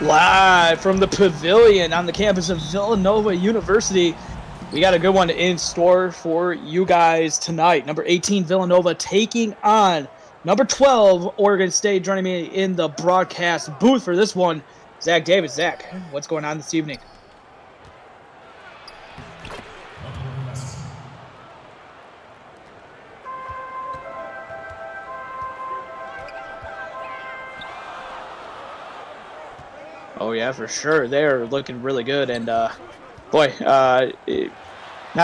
Live from the pavilion on the campus of Villanova University. We got a good one in store for you guys tonight. Number 18, Villanova, taking on number 12, Oregon State. Joining me in the broadcast booth for this one, Zach Davis. Zach, what's going on this evening? Oh, yeah, for sure. They're looking really good. And, not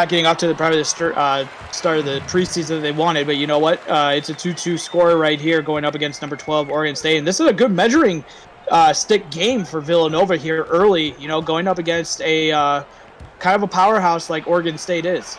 getting off to probably the start of the preseason that they wanted. But you know what? It's a 2-2 score right here going up against number 12, Oregon State. And this is a good measuring stick game for Villanova here early, you know, going up against a kind of a powerhouse like Oregon State is.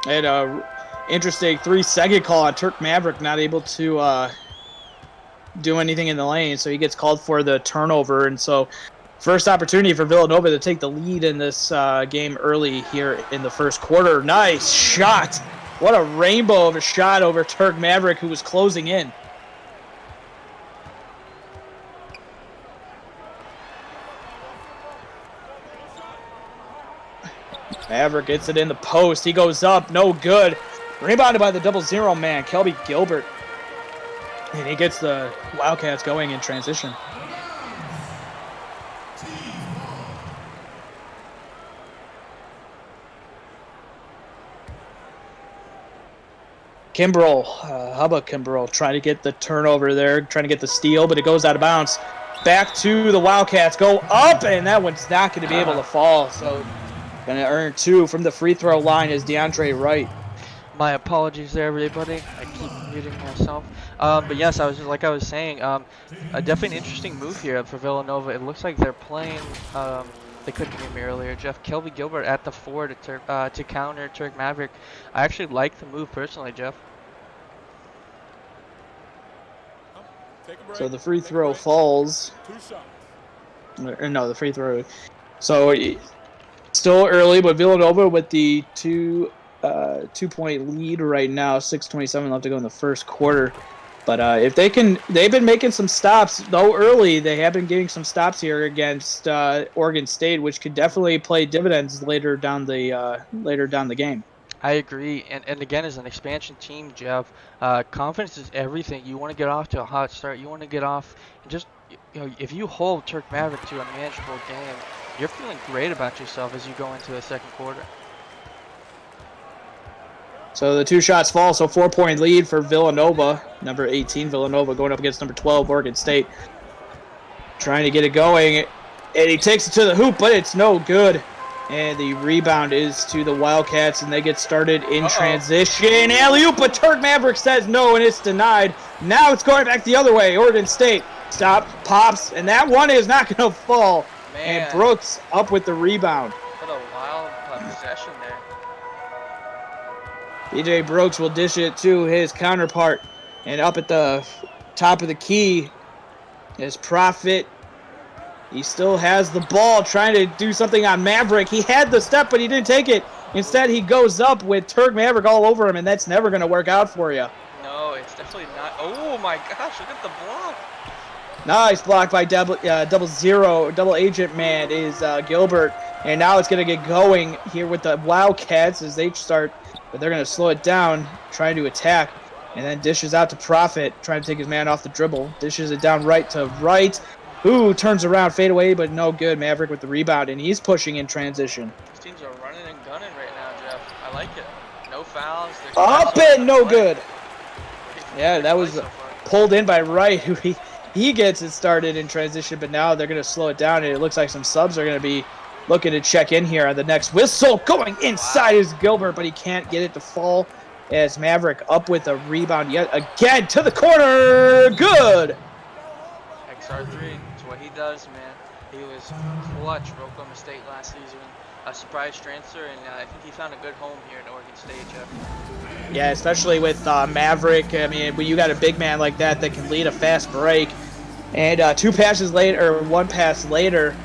And interesting 3-second call on Turk Maverick, not able to do anything in the lane, so he gets called for the turnover. And so first opportunity for Villanova to take the lead in this game early here in the first quarter. Nice shot. What a rainbow of a shot over Turk Maverick, who was closing in. Maverick gets it in the post. He goes up. No good. Rebounded by the 0-0 man, Kelby Gilbert. And he gets the Wildcats going in transition. Kimbrell, Hubba Kimbrell, trying to get the turnover there, trying to get the steal, but it goes out of bounds. Back to the Wildcats. Go up, and that one's not going to be able to fall. So going to earn 2 from the free throw line is DeAndre Wright. My apologies there, everybody. I keep muting myself. But yes, I was saying, definitely an interesting move here for Villanova. It looks like they're playing. They couldn't hear me earlier. Jeff, Kelby Gilbert at the 4 to counter Turk Maverick. I actually like the move personally, Jeff. So the free throw falls. 2 shots. No, the free throw. So still early, but Villanova with the 2-point lead right now. 6:27 left to go in the first quarter. But if they've been making some stops, though early, they have been getting some stops here against Oregon State, which could definitely play dividends later down the game. I agree, and again, as an expansion team, Jeff, confidence is everything. You want to get off to a hot start. You want to get off, and just if you hold Turk Maverick to a manageable game, you're feeling great about yourself as you go into the second quarter. So the 2 shots fall, so 4-point lead for Villanova. Number 18, Villanova, going up against number 12, Oregon State. Trying to get it going, and he takes it to the hoop, but it's no good. And the rebound is to the Wildcats, and they get started in transition. Alley-oop, but Turk Maverick says no, and it's denied. Now it's going back the other way. Oregon State stop, pops, and that one is not going to fall. Man. And Brooks up with the rebound. What a wild possession there. DJ Brooks will dish it to his counterpart. And up at the top of the key is Profit. He still has the ball, trying to do something on Maverick. He had the step, but he didn't take it. Instead, he goes up with Turk Maverick all over him, and that's never going to work out for you. No, it's definitely not. Oh, my gosh, look at the block. Nice block by double agent man is Gilbert. And now it's going to get going here with the Wildcats as they start, but they're going to slow it down, trying to attack. And then dishes out to Profit, trying to take his man off the dribble. Dishes it down right to right. Ooh, turns around, fade away, but no good. Maverick with the rebound, and he's pushing in transition. These teams are running and gunning right now, Jeff. I like it. No fouls. Up and no good. Yeah, that was pulled in by Wright, who he gets it started in transition, but now they're going to slow it down, and it looks like some subs are going to be looking to check in here on the next whistle. Going inside is Gilbert, but he can't get it to fall as Maverick up with a rebound yet again to the corner. Good. XR3. What he does, man. He was clutch for Oklahoma State last season. A surprise transfer, and I think he found a good home here at Oregon State, Jeff. Yeah, especially with Maverick. I mean, when you got a big man like that can lead a fast break. And 2 passes later, or 1 pass later,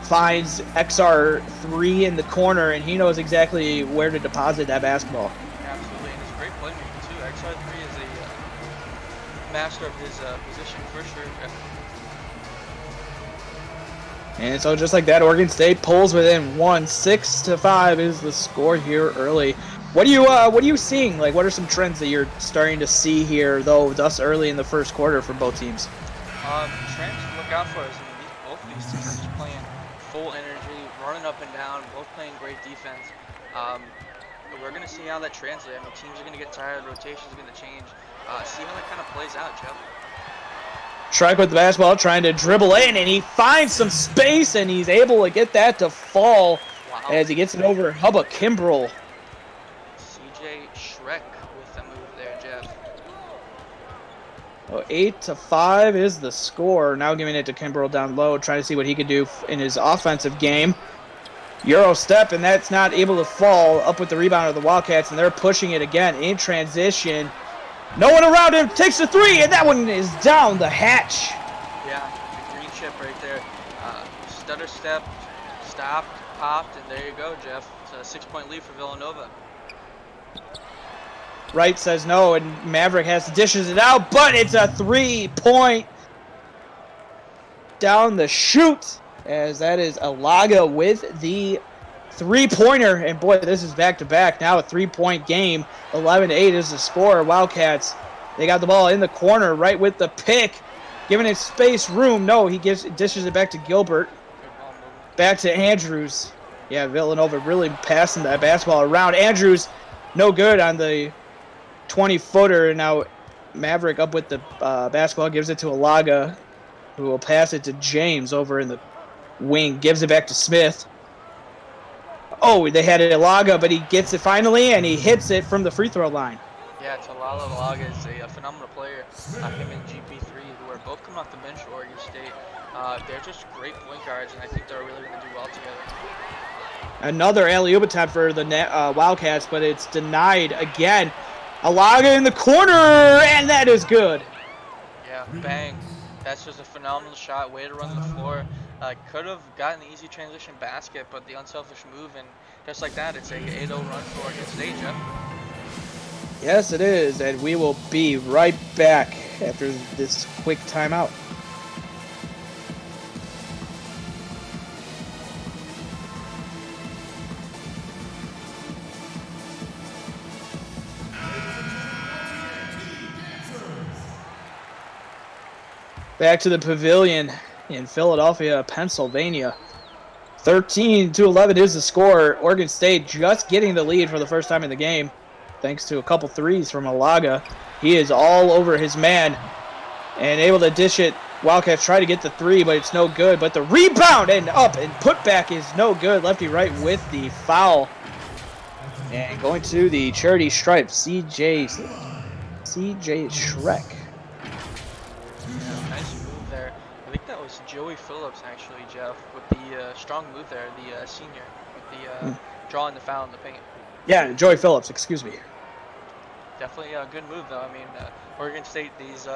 finds XR3 in the corner, and he knows exactly where to deposit that basketball. Absolutely, and he's a great playmaker, too. XR3 is a master of his position, for sure. And so just like that, Oregon State pulls within 1. 6-5 is the score here early. What are you seeing? Like, what are some trends that you're starting to see here, though, thus early in the first quarter for both teams? Trends to look out for is both of these teams are just playing full energy, running up and down, both playing great defense. We're going to see how that translates. I mean, teams are going to get tired, rotations are going to change. See how that kind of plays out, Joe. Shrike with the basketball, trying to dribble in, and he finds some space, and he's able to get that to fall as he gets it over Hubba Kimbrell. CJ Shrek with the move there, Jeff. Oh, 8-5 is the score. Now giving it to Kimbrell down low, trying to see what he could do in his offensive game. Euro step, and that's not able to fall. Up with the rebound of the Wildcats, and they're pushing it again in transition. No one around him, takes the 3, and that one is down the hatch. Yeah, green chip right there. Stutter step, stopped, popped, and there you go, Jeff. It's a 6-point lead for Villanova. Wright says no, and Maverick has to dishes it out, but it's a 3-point down the chute, as that is Alaga with the 3-pointer, and boy, this is back-to-back. Now a 3-point game. 11-8 is the score. Wildcats, they got the ball in the corner right with the pick, giving it space, room. No, he dishes it back to Gilbert. Back to Andrews. Yeah, Villanova really passing that basketball around. Andrews, no good on the 20-footer, and now Maverick up with the basketball, gives it to Alaga, who will pass it to James over in the wing, gives it back to Smith. Oh, they had Alaga, but he gets it finally, and he hits it from the free throw line. Yeah, Talala Alaga is a phenomenal player. Him and GP3, who are both coming off the bench for Oregon State. They're just great point guards, and I think they're really going to do well together. Another alley-oop attempt for the Wildcats, but it's denied again. Alaga in the corner, and that is good. Yeah, bang. That's just a phenomenal shot. Way to run the floor. Could have gotten the easy transition basket, but the unselfish move, and just like that, it's a 8-0 run for Oregon State, Jeff. Yes, it is, and we will be right back after this quick timeout. Back to the Pavilion in Philadelphia, Pennsylvania. 13-11 is the score. Oregon State just getting the lead for the first time in the game, thanks to a couple threes from Alaga. He is all over his man and able to dish it. Wildcats try to get the three, but it's no good. But the rebound and up and putback is no good. Lefty right with the foul. And going to the charity stripe, CJ Shrek. Yeah, nice move there. I think that was Joey Phillips, actually, Jeff, with the strong move there, the senior, with the drawing the foul in the paint. Yeah, Joey Phillips, excuse me. Definitely a good move, though. I mean, Oregon State, these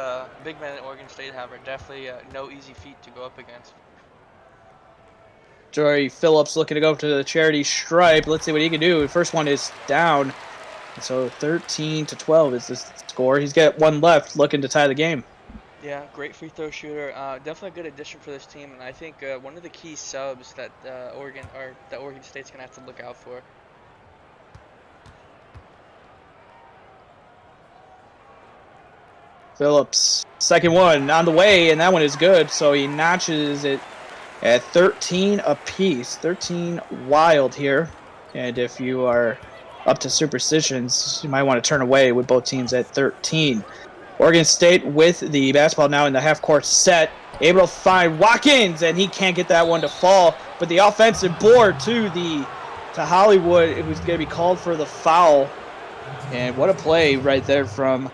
big men that Oregon State have are definitely no easy feat to go up against. Joey Phillips looking to go to the charity stripe. Let's see what he can do. The first one is down. So 13-12 is the score. He's got one left, looking to tie the game. Yeah, great free throw shooter. Definitely a good addition for this team, and I think one of the key subs that Oregon State's gonna have to look out for. Phillips, second one on the way, and that one is good. So he notches it at 13 apiece. 13 wild here. And if you are up to superstitions, you might want to turn away with both teams at 13. Oregon State with the basketball now in the half-court set. Able to find Watkins, and he can't get that one to fall. But the offensive board to Hollywood, it was going to be called for the foul. And what a play right there from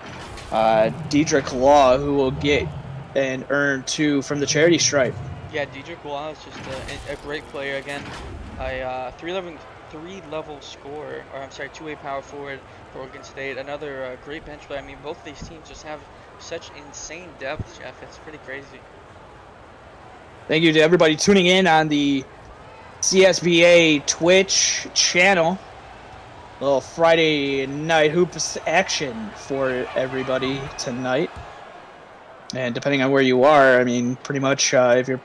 Dedrick Law, who will get and earn 2 from the charity stripe. Yeah, Dedrick Law is just a great player. Again, a three-level scorer, or I'm sorry, two-way power forward for Oregon State. Another great bench player. I mean, both these teams just have such insane depth, Jeff. It's pretty crazy. Thank you to everybody tuning in on the CSBA Twitch channel. A little Friday night hoops action for everybody tonight. And depending on where you are, I mean, pretty much if you're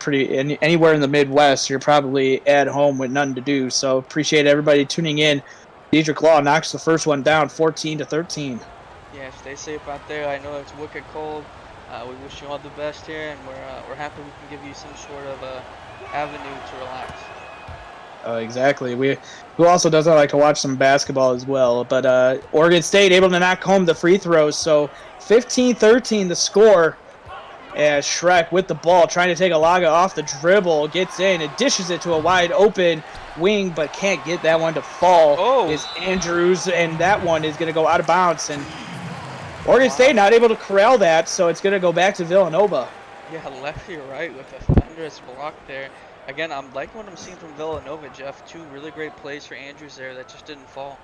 anywhere in the Midwest, you're probably at home with nothing to do. So appreciate everybody tuning in. Dedrick Law knocks the first one down, 14-13. Yeah, stay safe out there. I know it's wicked cold. We wish you all the best here, and we're happy we can give you some sort of avenue to relax. Exactly. Who also doesn't like to watch some basketball as well. But Oregon State able to knock home the free throws. So 15-13 the score. As Shrek with the ball, trying to take Alaga off the dribble, gets in and dishes it to a wide open wing, but can't get that one to fall. Oh. Is Andrews, and that one is going to go out of bounds. And Oregon State not able to corral that, so it's going to go back to Villanova. Yeah, lefty right with a thunderous block there. Again, I'm liking what I'm seeing from Villanova, Jeff. 2 really great plays for Andrews there that just didn't fall.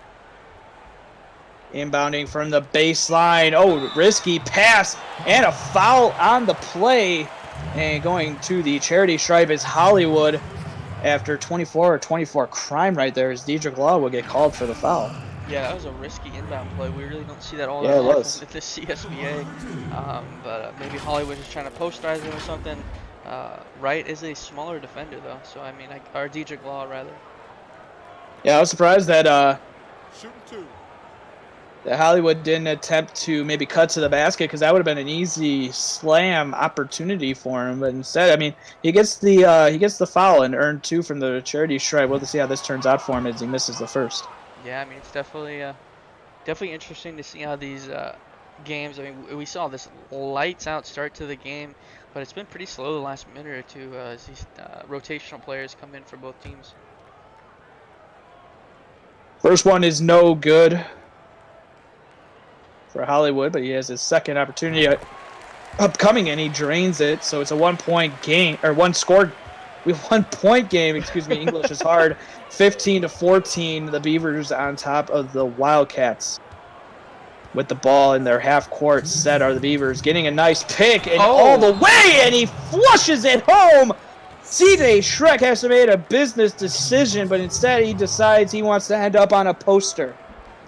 Inbounding from the baseline. Oh, risky pass and a foul on the play. And going to the charity stripe is Hollywood. After 24 crime right there, as Dedrick Law will get called for the foul. Yeah, that was a risky inbound play. We really don't see that all Yeah, that it often was. with the CSBA. But maybe Hollywood is trying to posterize him or something. Wright is a smaller defender, though. So, I mean, or Dedrick Law, rather. Yeah, I was surprised that Shooting 2. that Hollywood didn't attempt to maybe cut to the basket, because that would have been an easy slam opportunity for him. But instead, I mean, he gets the foul and earned 2 from the charity stripe. We'll see how this turns out for him as he misses the first. Yeah, I mean, it's definitely interesting to see how these games. I mean, we saw this lights out start to the game, but it's been pretty slow the last minute or two as these rotational players come in for both teams. First one is no good for Hollywood, but he has his second opportunity upcoming, and he drains it. So it's a 1-point game, or 1-point game. Excuse me, English is hard. 15-14. The Beavers on top of the Wildcats. With the ball in their half-court set are the Beavers getting a nice pick and all the way, and he flushes it home. CJ Shrek has to make a business decision, but instead he decides he wants to end up on a poster.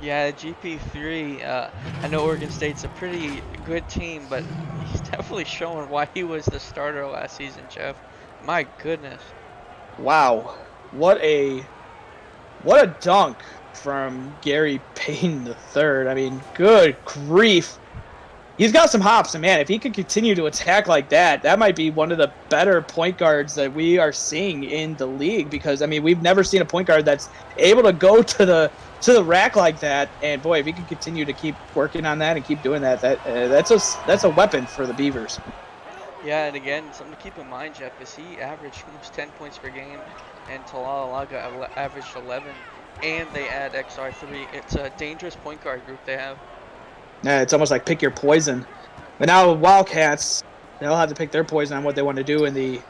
Yeah, GP3, I know Oregon State's a pretty good team, but he's definitely showing why he was the starter last season, Jeff. My goodness. Wow. What a dunk from Gary Payton III. I mean, good grief. he's got some hops, and man, if he could continue to attack like that, that might be one of the better point guards that we are seeing in the league. Because I mean, we've never seen a point guard that's able to go to the rack like that. And boy, if he could continue to keep working on that and keep doing that, that's a weapon for the Beavers. Yeah, and again, something to keep in mind, Jeff, is he averaged almost 10 points per game, and Talalaga averaged 11, and they add XR3. It's a dangerous point guard group they have. Yeah, it's almost like pick your poison. But now Wildcats, they'll have to pick their poison on what they want to do in the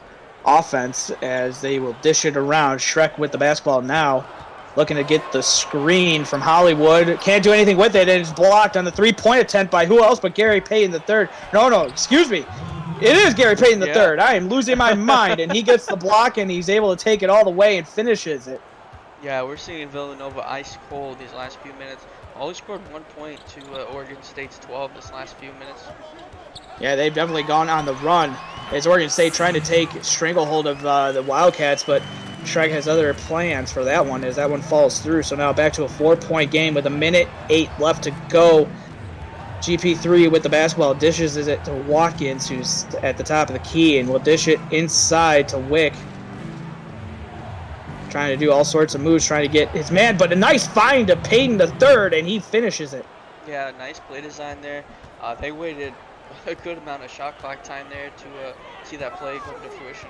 offense as they will dish it around. Shrek with the basketball now, looking to get the screen from Hollywood. Can't do anything with it, and it's blocked on the three-point attempt by who else but Gary Payton III. No, excuse me. It is Gary Payton III. I am losing my mind, and he gets the block, and he's able to take it all the way and finishes it. Yeah, we're seeing Villanova ice cold these last few minutes. Only scored 1 point to Oregon State's 12 this last few minutes. Yeah, they've definitely gone on the run. As Oregon State trying to take stranglehold of the Wildcats, but Shrek has other plans for that one as that one falls through. So now back to a 4-point game with 1:08 left to go. GP3 with the basketball dishes it to Watkins, who's at the top of the key, and will dish it inside to Wick. Trying to do all sorts of moves, trying to get his man, but a nice find to Payton III, and he finishes it. Yeah, nice play design there. They waited a good amount of shot clock time there to see that play come to fruition.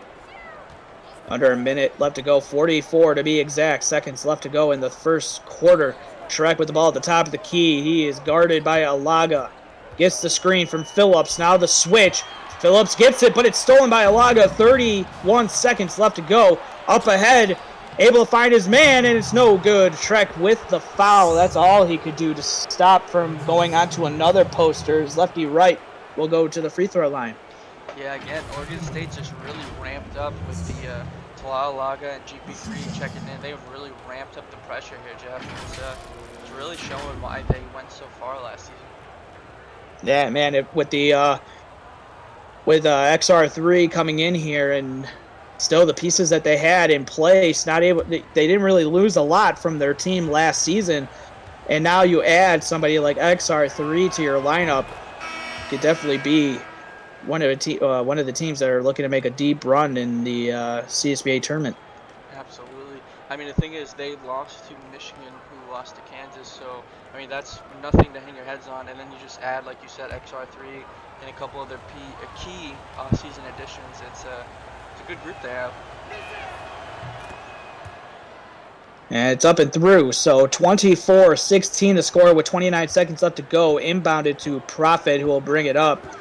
Under a minute left to go, 44 to be exact seconds left to go in the first quarter. Shrek with the ball at the top of the key. He is guarded by Alaga. Gets the screen from Phillips. Now the switch. Phillips gets it, but it's stolen by Alaga. 31 seconds left to go. Up ahead, able to find his man, and it's no good. Shrek with the foul. That's all he could do to stop from going on to another poster. His lefty right will go to the free throw line. Yeah, again, Oregon State just really ramped up with the Talalaga and GP3 checking in. They've really ramped up the pressure here, Jeff. It's really showing why they went so far last season. Yeah, man, with XR3 coming in here and still the pieces that they had in place, they didn't really lose a lot from their team last season. And now you add somebody like XR3 to your lineup, could definitely be one of the teams that are looking to make a deep run in the CSBA tournament. Absolutely. I mean, the thing is, they lost to Michigan, who lost to Kansas. So, I mean, that's nothing to hang your heads on. And then you just add, like you said, XR3 and a couple other key season additions. It's a good group they have. And it's up and through. So 24-16 to score with 29 seconds left to go. Inbounded to Profit, who will bring it up.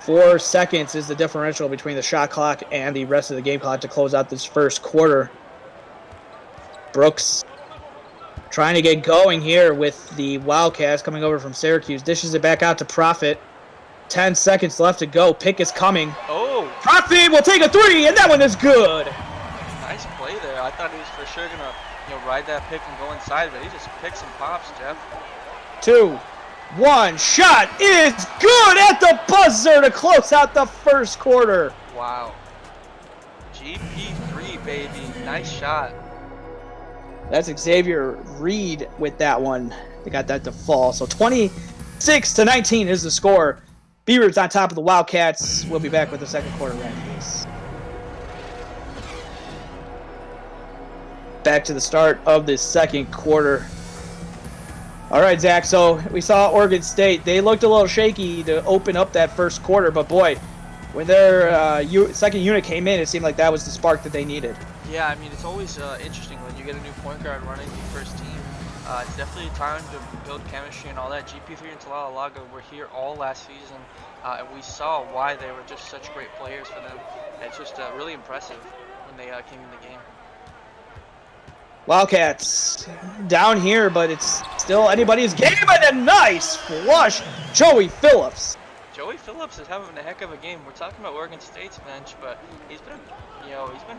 4 seconds is the differential between the shot clock and the rest of the game clock to close out this first quarter. Brooks trying to get going here with the Wildcats coming over from Syracuse. Dishes it back out to Profit. 10 seconds left to go. Pick is coming. Oh! Profit will take a three, and that one is good. Nice play there. I thought he was for sure going to ride that pick and go inside, but he just picks and pops, Jeff. 2-1 shot is good at the buzzer to close out the first quarter. Wow. GP3, baby. Nice shot. That's Xavier Reed with that one. They got that to fall. So 26-19 is the score. Beavers on top of the Wildcats. We'll be back with the second quarter rankings. Back to the start of the second quarter. All right, Zach, so we saw Oregon State. They looked a little shaky to open up that first quarter, but boy, when their second unit came in, it seemed like that was the spark that they needed. Yeah, I mean, it's always interesting when you get a new point guard running the first team. It's definitely time to build chemistry and all that. GP3 and Talalaga were here all last season, and we saw why they were just such great players for them. It's just really impressive when they came in the game. Wildcats down here, but it's still anybody's game, and a nice flush. Joey Phillips. Joey Phillips is having a heck of a game. We're talking about Oregon State's bench, but he's been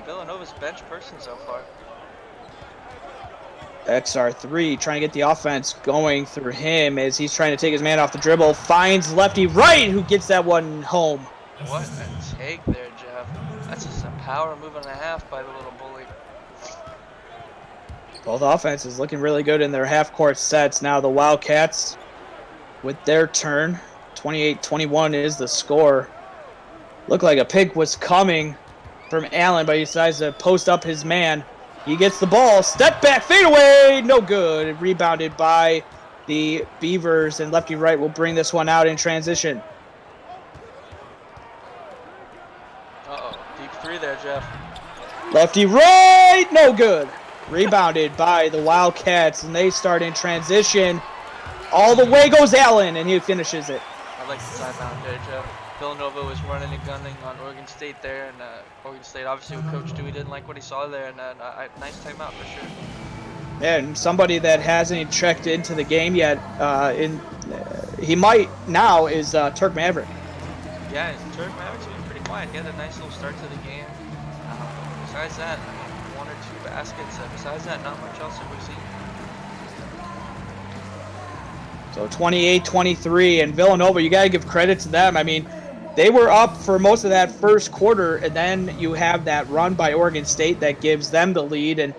Villanova's bench person so far. XR3 trying to get the offense going through him as he's trying to take his man off the dribble. Finds lefty right, who gets that one home. What a take there, Jeff. That's just a power move and a half by the little bully. Both offenses looking really good in their half-court sets. Now the Wildcats with their turn. 28-21 is the score. Looked like a pick was coming from Allen, but he decides to post up his man. He gets the ball, step back, fade away, no good. Rebounded by the Beavers, and lefty right will bring this one out in transition. Uh-oh, deep three there, Jeff. Lefty right, no good. Rebounded by the Wildcats, and they start in transition. All the way goes Allen, and he finishes it. I like the timeout there, Jeff. Villanova was running and gunning on Oregon State there, and Oregon State obviously with Coach Dewey didn't like what he saw there, and nice timeout for sure. And somebody that hasn't checked into the game yet, he might now, is Turk Maverick. Yeah, Turk Maverick's been pretty quiet. He had a nice little start to the game. Besides that, I mean, 1 or 2 baskets. Besides that, not much else that we've seen. So 28-23, and Villanova, you got to give credit to them. I mean, they were up for most of that first quarter, and then you have that run by Oregon State that gives them the lead, and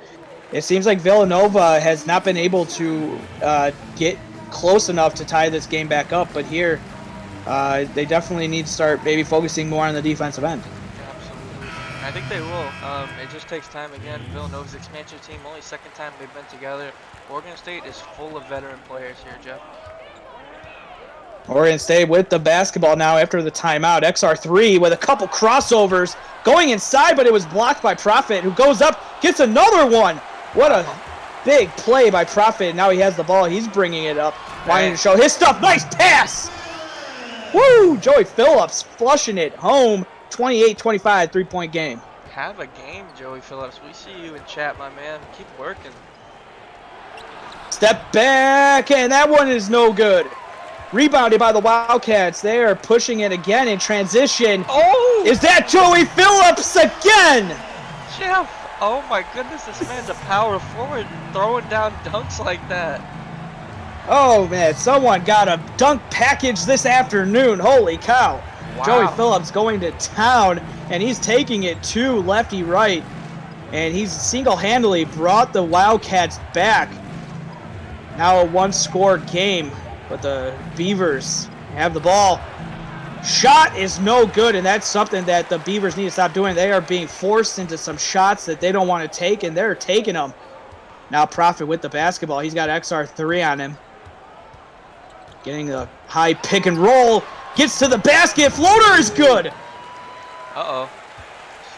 it seems like Villanova has not been able to get close enough to tie this game back up, but here they definitely need to start maybe focusing more on the defensive end. Absolutely. I think they will. It just takes time. Again, Villanova's expansion team, only second time they've been together. Oregon State is full of veteran players here, Jeff. Oregon State with the basketball now after the timeout. XR3 with a couple crossovers going inside, but it was blocked by Profit, who goes up, gets another one. What a big play by Profit. Now he has the ball. He's bringing it up, wanting to show his stuff. Nice pass. Woo! Joey Phillips flushing it home. 28-25, three-point game. Have a game, Joey Phillips. We see you in chat, my man. Keep working. Step back, and that one is no good. Rebounded by the Wildcats. They are pushing it again in transition. Oh! Is that Joey Phillips again? Jeff, oh my goodness, this man's a power forward throwing down dunks like that. Oh man, someone got a dunk package this afternoon. Holy cow. Wow. Joey Phillips going to town, and he's taking it to lefty right. And he's single-handedly brought the Wildcats back. Now a one-score game, but the Beavers have the ball. Shot is no good, and that's something that the Beavers need to stop doing. They are being forced into some shots that they don't want to take, and they're taking them. Now Profit with the basketball. He's got XR3 on him. Getting the high pick and roll. Gets to the basket. Floater is good. Uh-oh.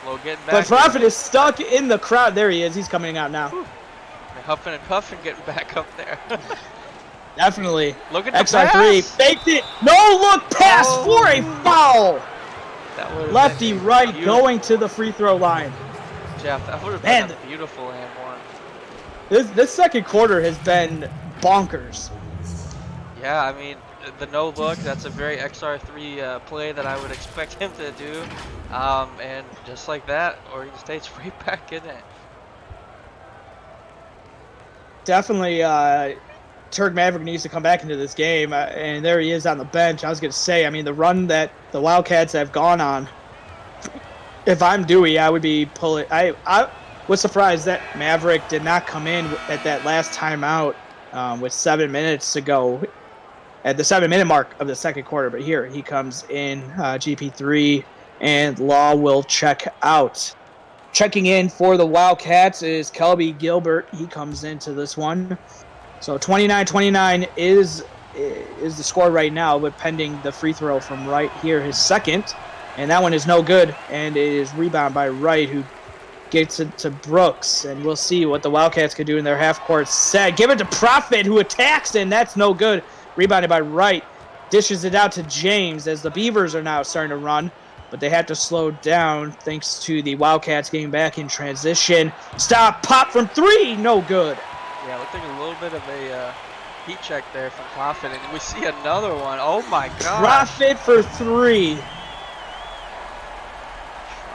Slow getting back. But Profit is stuck in the crowd. There he is. He's coming out now. They're huffing and puffing getting back up there. Definitely. Look at the XR3 pass. faked it. No look pass for a foul. That Lefty right going to the free throw line. Jeff, that would have been a beautiful and one. This second quarter has been bonkers. Yeah, I mean, the no look, that's a very XR3 play that I would expect him to do. And just like that, Oregon State's right back in it. Definitely, Turk Maverick needs to come back into this game, and there he is on the bench. I was going to say, I mean, the run that the Wildcats have gone on, if I'm Dewey, I would be pulling. I was surprised that Maverick did not come in at that last timeout with 7 minutes to go at the 7-minute mark of the second quarter. But here he comes in, GP3, and Law will check out. Checking in for the Wildcats is Kelby Gilbert. He comes into this one. So 29-29 is the score right now, but pending the free throw from Wright here, his second. And that one is no good, and it is rebound by Wright, who gets it to Brooks. And we'll see what the Wildcats could do in their half-court set. Give it to Profit, who attacks, and that's no good. Rebounded by Wright. Dishes it out to James as the Beavers are now starting to run. But they have to slow down thanks to the Wildcats getting back in transition. Stop, pop from three, no good. Yeah, it looked like a little bit of a heat check there from Profit, and we see another one. Oh my God! Profit for three.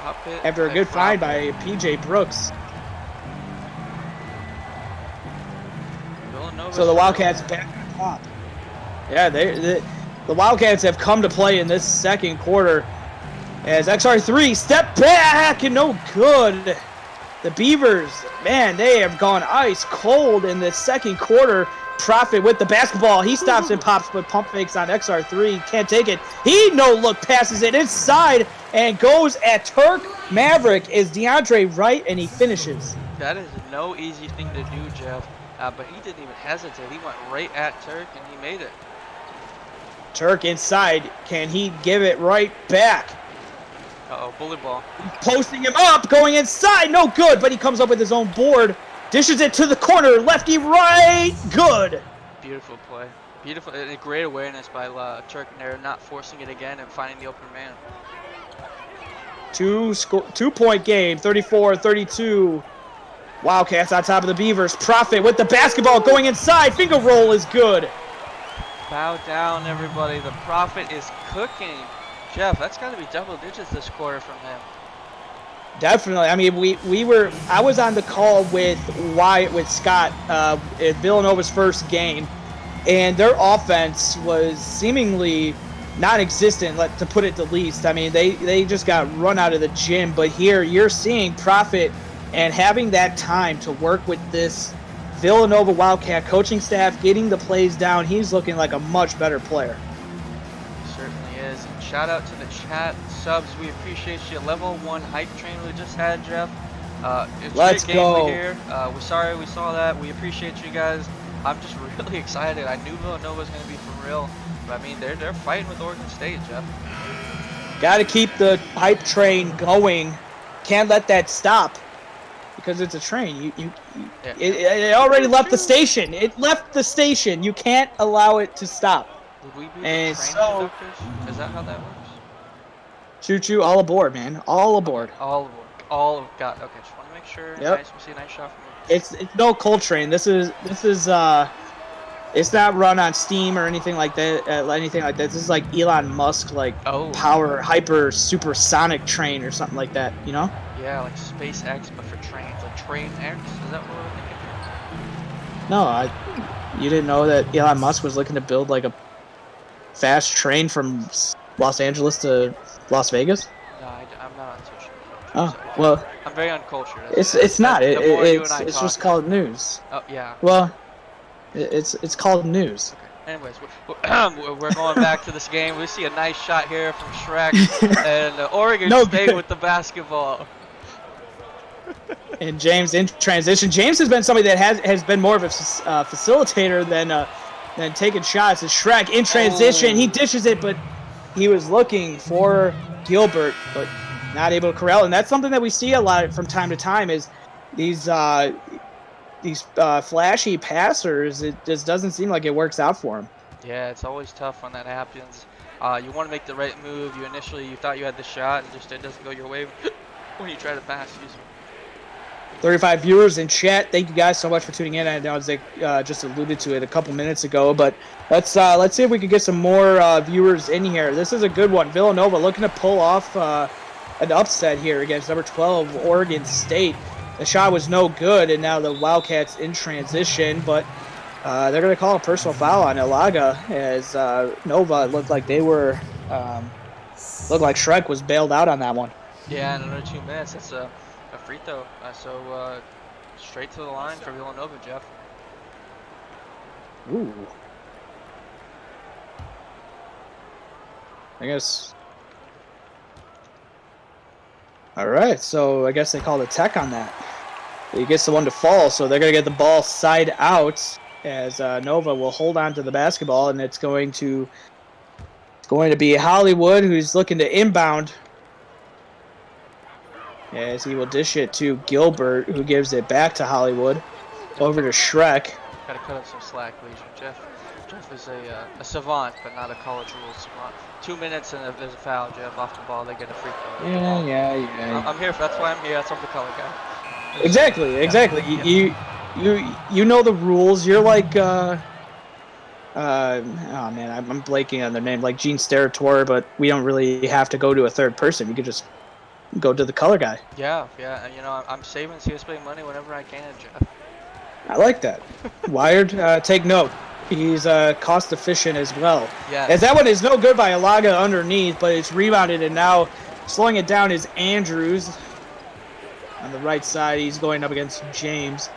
Profit After a good find by PJ Brooks. So the Wildcats back on top. Yeah, the Wildcats have come to play in this second quarter. As XR3 step back and no good. The Beavers, man, they have gone ice cold in the second quarter. Profit with the basketball. He stops and pops, but pump fakes on XR3. Can't take it. He no-look passes it inside and goes at Turk Maverick. Is DeAndre right? And he finishes. That is no easy thing to do, Jeff. But he didn't even hesitate. He went right at Turk, and he made it. Turk inside. Can he give it right back? Uh-oh, bully ball. Posting him up, going inside. No good, but he comes up with his own board. Dishes it to the corner. Lefty right. Good. Beautiful play. Beautiful. Great awareness by Turk there, not forcing it again and finding the open man. 2-point game, 34-32. Wildcats on top of the Beavers. Profit with the basketball going inside. Finger roll is good. Bow down, everybody. The Prophet is cooking. Jeff, that's got to be double digits this quarter from him. Definitely. I mean, I was on the call with Scott at Villanova's first game, and their offense was seemingly non-existent, to put it the least. I mean, they just got run out of the gym. But here you're seeing Profit and having that time to work with this Villanova Wildcat coaching staff, getting the plays down. He's looking like a much better player. Certainly is. And shout out to the chat subs. We appreciate you. Level 1 hype train we just had, Jeff. It's Let's a great game go. here. We're sorry we saw that. We appreciate you guys. I'm just really excited. I knew Villanova was going to be for real. But I mean, they're fighting with Oregon State, Jeff. Got to keep the hype train going. Can't let that stop. Because it's a train. It already left the station. It left the station. You can't allow it to stop. Would we be And the train so, conductors? Is that how that works? choo-choo, all aboard, man. All aboard. All of God. Okay, just want to make sure. Yep. Nice. We see a nice shot from you. It's no coal train. This is it's not run on steam or anything like that. This is like Elon Musk, power hyper supersonic train or something like that. You know? Yeah, like SpaceX, but for trains, like Train X. Is that what we're thinking? No, you didn't know that Elon Musk was looking to build like a fast train from Los Angeles to Las Vegas? No, I'm not on social media. Oh, well, I'm very uncultured. it's not. It's just called news. Oh yeah. Well, it's called news. Okay. Anyways, we're going back to this game. We see a nice shot here from Shrek and Oregon State with the basketball. And James in transition. James has been somebody that has been more of a facilitator than taking shots. It's Shrek in transition. He dishes it, but he was looking for Gilbert, but not able to corral. And that's something that we see a lot from time to time is these flashy passers. It just doesn't seem like it works out for them. Yeah, it's always tough when that happens. You want to make the right move. You thought you had the shot, and just it doesn't go your way when you try to pass. 35 viewers in chat. Thank you guys so much for tuning in. I know Zach just alluded to it a couple minutes ago, but let's see if we can get some more viewers in here. This is a good one. Villanova looking to pull off an upset here against number 12 Oregon State. The shot was no good, and now the Wildcats in transition, but they're going to call a personal foul on Ilaga as Nova looked like they were looked like Shrek was bailed out on that one. Yeah, in another 2 minutes, it's a free throw. So straight to the line for Villanova, Jeff. Ooh. I guess. All right, so I guess they called a tech on that. He gets the one to fall, so they're going to get the ball side out as Nova will hold on to the basketball, and it's going to be Hollywood who's looking to inbound as he will dish it to Gilbert, who gives it back to Hollywood. Over to Shrek. Got to cut up some slack, Legion. Jeff is a savant, but not a college rules savant. 2 minutes and if there's a foul, Jeff, off the ball, they get a free throw. Yeah. I'm here. That's why I'm here. That's why I'm the color guy. Exactly. Yeah. You know the rules. You're like oh man, I'm blanking on their name. Like Gene Steratore, but we don't really have to go to a third person. We could just go to the color guy. Yeah. You know, I'm saving CSBA money whenever I can, Jeff. I like that. Wired, take note. He's cost efficient as well. Yeah. As that one is no good by Ilaga underneath, but it's rebounded, and now slowing it down is Andrews on the right side. He's going up against James.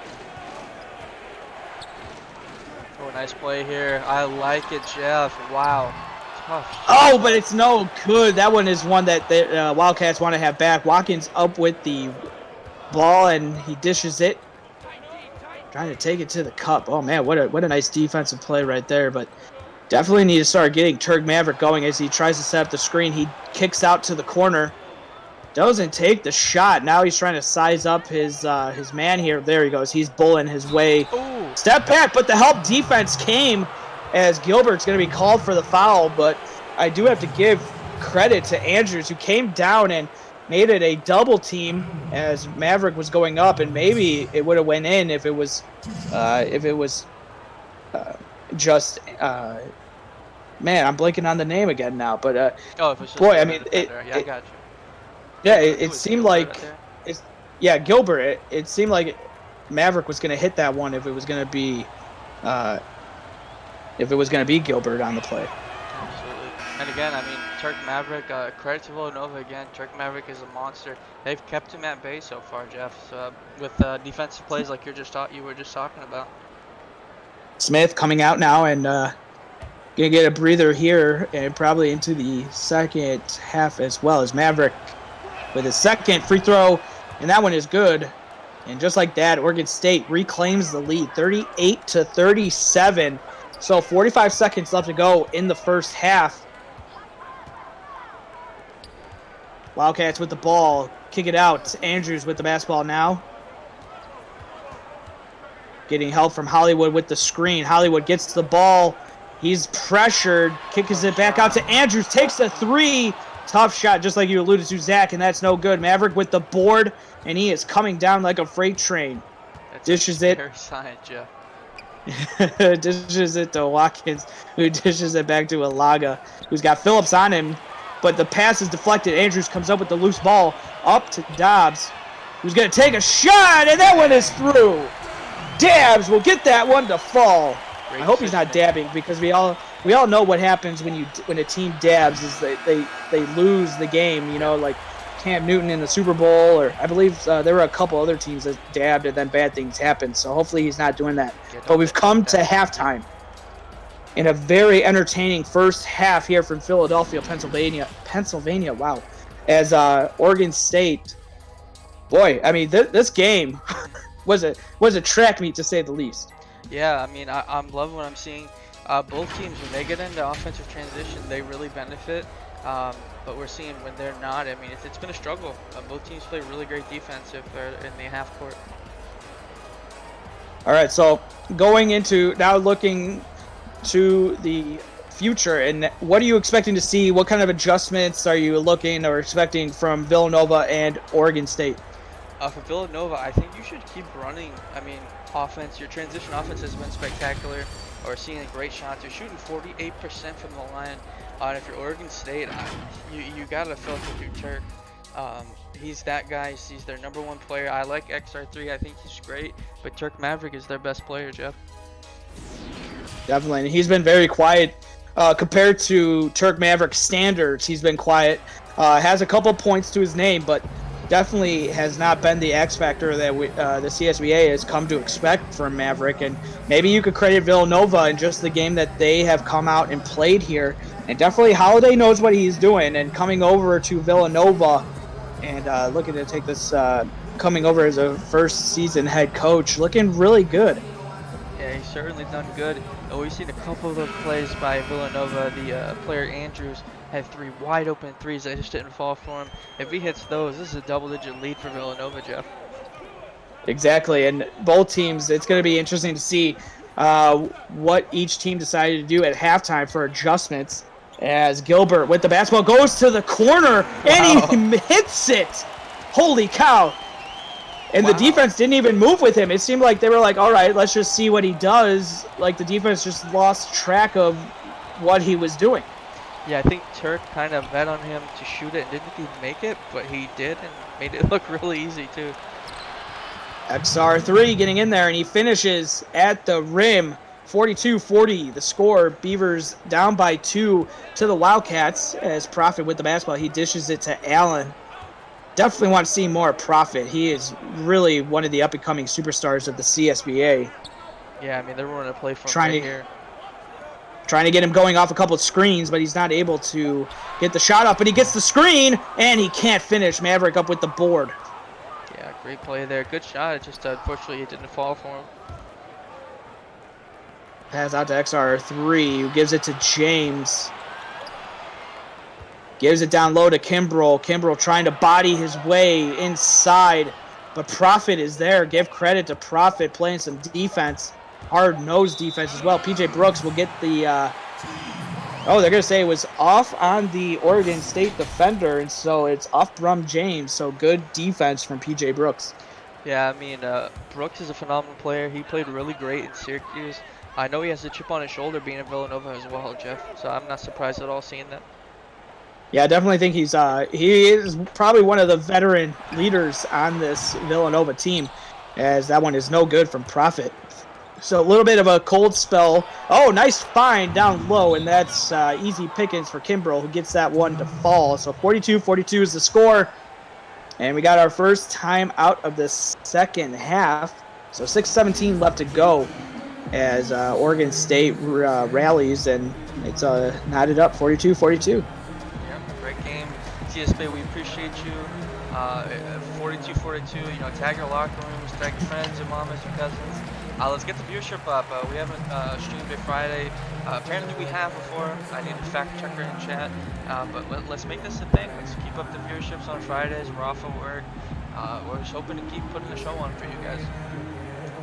Oh, nice play here. I like it, Jeff. Wow. Tough shot. Oh, but it's no good. That one is one that the Wildcats want to have back. Watkins up with the ball, and he dishes it. Trying to take it to the cup. Oh, man, what a nice defensive play right there. But definitely need to start getting Turk Maverick going as he tries to set up the screen. He kicks out to the corner. Doesn't take the shot. Now he's trying to size up his man here. There he goes. He's bulling his way. Ooh. Step back, but the help defense came as Gilbert's going to be called for the foul. But I do have to give credit to Andrews, who came down and made it a double team as Maverick was going up, and maybe it would have went in if it was just man, I'm blanking on the name again now. But if it's just boy, I mean, I got you. Yeah, it seemed Gilbert like right Gilbert. It seemed like Maverick was going to hit that one if it was going to be Gilbert on the play. Absolutely. And again, I mean, Turk Maverick, credit to Villanova again. Turk Maverick is a monster. They've kept him at bay so far, Jeff, with defensive plays like you were just talking about. Smith coming out now and gonna get a breather here and probably into the second half as well, as Maverick with his second free throw, and that one is good. And just like that, Oregon State reclaims the lead, 38-37. So 45 seconds left to go in the first half. Wildcats with the ball, kick it out. Andrews with the basketball now. Getting help from Hollywood with the screen. Hollywood gets the ball. He's pressured, kicks it back out to Andrews, takes the three. Tough shot, just like you alluded to, Zach, and that's no good. Maverick with the board, and he is coming down like a freight train. Dishes it. Sign, Jeff. Dishes it to Watkins, who dishes it back to Alaga, who's got Phillips on him, but the pass is deflected. Andrews comes up with the loose ball, up to Dobbs, who's going to take a shot, and that one is through. Dabbs will get that one to fall. I hope he's not dabbing, because we all know what happens when a team dabs is they lose the game. You know, like Cam Newton in the Super Bowl, or I believe there were a couple other teams that dabbed and then bad things happened. So hopefully he's not doing that. But we've come to halftime in a very entertaining first half here from Philadelphia, Pennsylvania. Wow, as Oregon State. Boy, I mean this game was a track meet to say the least. Yeah, I mean, I'm loving what I'm seeing. Both teams, when they get into offensive transition, they really benefit. But we're seeing when they're not, I mean, it's been a struggle. Both teams play really great defense if they're in the half court. All right, so going into now looking to the future, and what are you expecting to see? What kind of adjustments are you looking or expecting from Villanova and Oregon State? For Villanova, I think you should keep running. I mean, offense, your transition offense has been spectacular. We're seeing great shots. You're shooting 48% from the line. And if you're Oregon State, you gotta filter through Turk. He's that guy. He's their number one player. I like XR3. I think he's great. But Turk Maverick is their best player, Jeff. Definitely. And he's been very quiet compared to Turk Maverick's standards. He's been quiet. Has a couple points to his name, but definitely has not been the X factor that the CSBA has come to expect from Maverick. And maybe you could credit Villanova in just the game that they have come out and played here. And definitely Holiday knows what he's doing, and coming over to Villanova and looking to take this, coming over as a first season head coach, looking really good. Yeah, he's certainly done good. And we've seen a couple of those plays by Villanova. The player Andrews had 3 wide open threes that just didn't fall for him. If he hits those, this is a double-digit lead for Villanova, Jeff. Exactly, and both teams, it's going to be interesting to see what each team decided to do at halftime for adjustments, as Gilbert with the basketball goes to the corner, and he hits it. Holy cow. And the defense didn't even move with him. It seemed like they were like, all right, let's just see what he does. Like the defense just lost track of what he was doing. Yeah, I think Turk kind of bet on him to shoot it and didn't think he'd make it, but he did and made it look really easy too. XR3 getting in there, and he finishes at the rim. 42-40 the score. Beavers down by 2 to the Wildcats as Profit with the basketball. He dishes it to Allen. Definitely want to see more Profit. He is really one of the up-and-coming superstars of the CSBA. Yeah, I mean, they're running a play from Trying right to here. trying to get him going off a couple of screens, but he's not able to get the shot up. But he gets the screen, and he can't finish. Maverick up with the board. Yeah, great play there. Good shot. It just unfortunately it didn't fall for him. Pass out to XR3, who gives it to James. Gives it down low to Kimbrel. Kimbrel trying to body his way inside, but Profit is there. Give credit to Profit playing some defense, hard-nosed defense as well. PJ Brooks will get the. Oh, they're gonna say it was off on the Oregon State defender, and so it's off Brum James. So good defense from PJ Brooks. Yeah, I mean, Brooks is a phenomenal player. He played really great in Syracuse. I know he has a chip on his shoulder being at Villanova as well, Jeff. So I'm not surprised at all seeing that. Yeah, I definitely think he is probably one of the veteran leaders on this Villanova team, as that one is no good from Profit. So a little bit of a cold spell. Oh, nice find down low, and that's easy pickings for Kimbrel, who gets that one to fall. So 42-42 is the score, and we got our first time out of the second half. So 6:17 left to go as Oregon State rallies, and it's knotted up 42-42. Yeah, great game. CSBA, we appreciate you. 42-42, you know, tag your locker rooms, tag your friends, your mamas, your cousins. Let's get the viewership up. We haven't streamed it Friday. Apparently we have before. I need a fact checker in chat. But let's make this a thing. Let's keep up the viewerships on Fridays. We're off of work. We're just hoping to keep putting the show on for you guys.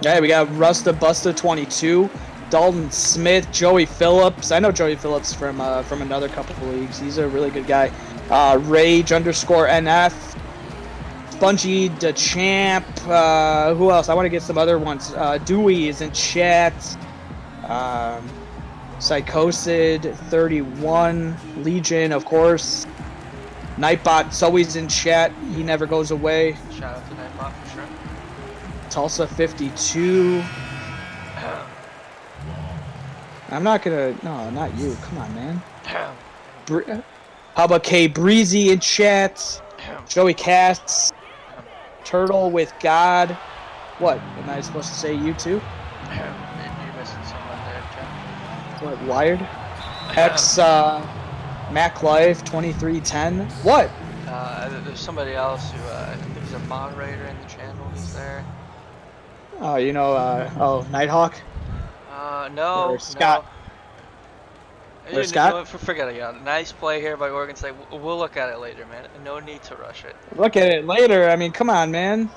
Yeah, we got Rusta Busta 22, Dalton Smith, Joey Phillips. I know Joey Phillips from another couple of leagues. He's a really good guy. Rage_NF, Spongy DeChamp. Who else? I want to get some other ones. Dewey is in chat. Psychosid 31, Legion, of course. Nightbot, always in chat. He never goes away. Shout out to Nightbot for sure. Tulsa 52. I'm not gonna. No, not you. Come on, man. How about K Breezy in chat? Joey Casts. Turtle with God. What? Am I supposed to say you too? You're missing someone there, Jeff. What? Wired? X Mac Life 2310. What? There's somebody else who I think is a moderator in the channel. He's there. Oh, you know. Nighthawk. No. Or Scott. No. Or Scott? No, forget it. Yeah. Nice play here by Oregon State. We'll look at it later, man. No need to rush it. Look at it later. I mean, come on, man.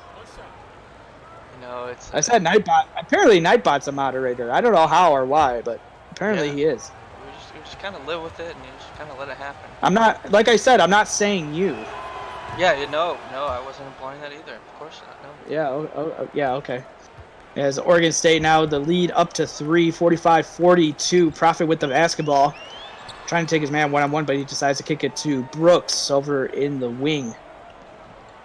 No, it's. I said Nightbot. Apparently, Nightbot's a moderator. I don't know how or why, but apparently he is. We just kind of live with it and you just kind of let it happen. I'm not. Like I said, I'm not saying you. Yeah. No, I wasn't implying that either. Of course not. No. Yeah. Yeah. Okay. As Oregon State now the lead up to 3, 45-42. Profit with the basketball, trying to take his man one-on-one, but he decides to kick it to Brooks over in the wing.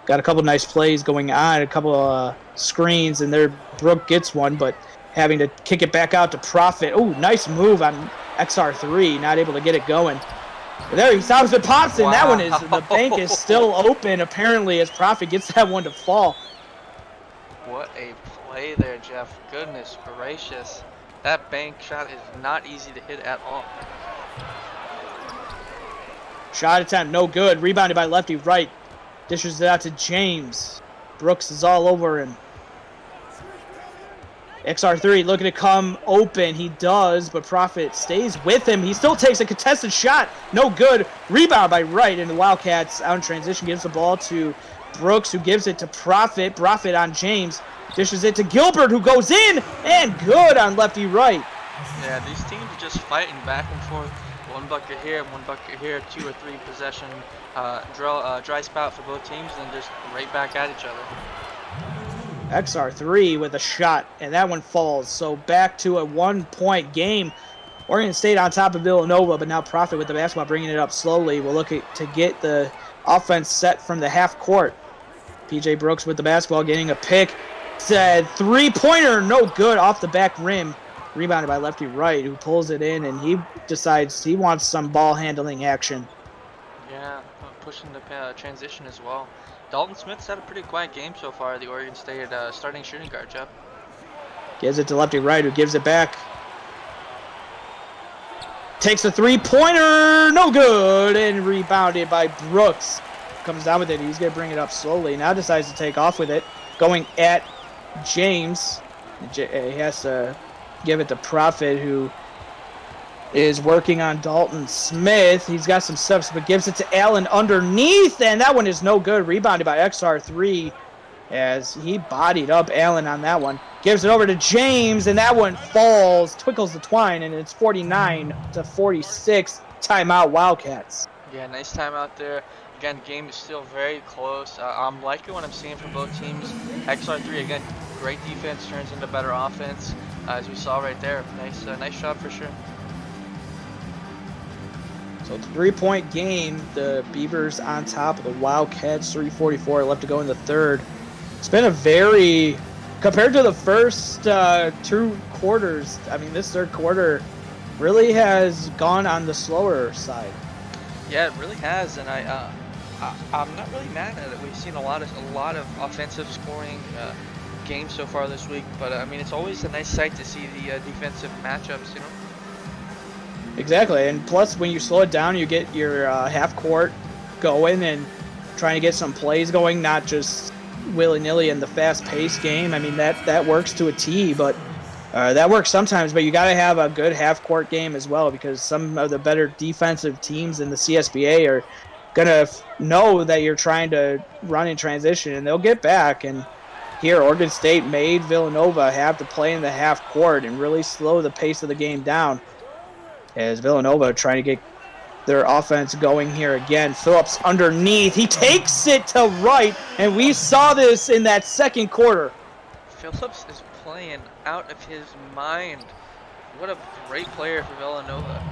Got a couple nice plays going on, a couple of screens, and there Brooke gets one, but having to kick it back out to Profit. Oh, nice move on XR3, not able to get it going. But there he stops it, pops, and that one is, the bank is still open apparently as Profit gets that one to fall. What a play there, Jeff. Goodness gracious. That bank shot is not easy to hit at all. Shot attempt, no good. Rebounded by lefty right. Dishes it out to James. Brooks is all over him. XR3 looking to come open. He does, but Profit stays with him. He still takes a contested shot. No good. Rebound by Wright, and the Wildcats out in transition gives the ball to Brooks, who gives it to Profit. Profit on James. Dishes it to Gilbert, who goes in, and good on lefty right. Yeah, these teams are just fighting back and forth. One bucket here, 2 or 3 possession dry spout for both teams, and then just right back at each other. XR3 with a shot, and that one falls. So back to a 1-point game. Oregon State on top of Villanova, but now Profit with the basketball, bringing it up slowly. We'll look to get the offense set from the half court. PJ Brooks with the basketball, getting a pick. Said three-pointer, no good, off the back rim. Rebounded by lefty right, who pulls it in, and he decides he wants some ball handling action. Yeah, pushing the transition as well. Dalton Smith's had a pretty quiet game so far, the Oregon State starting shooting guard, Jeff. Gives it to lefty right, who gives it back. Takes a three-pointer, no good, and rebounded by Brooks. Comes down with it. He's going to bring it up slowly. Now decides to take off with it. Going at James. He has to give it to Prophet, who is working on Dalton Smith. He's got some steps, but gives it to Allen underneath, and that one is no good. Rebounded by XR3 as he bodied up Allen on that one. Gives it over to James, and that one falls, twinkles the twine, and it's 49-46. Timeout, Wildcats. Yeah, nice timeout there. Again, game is still very close. I'm liking what I'm seeing from both teams. XR3, again, great defense turns into better offense, as we saw right there. Nice shot for sure. So 3-point game. The Beavers on top of the Wildcats. 3:44 left to go in the third. It's been a very, compared to the first 2 quarters, I mean, this third quarter really has gone on the slower side. Yeah, it really has, and I'm not really mad at it. We've seen a lot of offensive scoring games so far this week, but I mean, it's always a nice sight to see the defensive matchups, you know. Exactly, and plus when you slow it down, you get your half court going and trying to get some plays going, not just willy-nilly in the fast-paced game. I mean, that works to a T, but that works sometimes, but you got to have a good half-court game as well, because some of the better defensive teams in the CSBA are going to know that you're trying to run in transition, and they'll get back. And here, Oregon State made Villanova have to play in the half court and really slow the pace of the game down, as Villanova trying to get their offense going here again. Phillips underneath. He takes it to right, and we saw this in that second quarter. Phillips is playing out of his mind. What a great player for Villanova.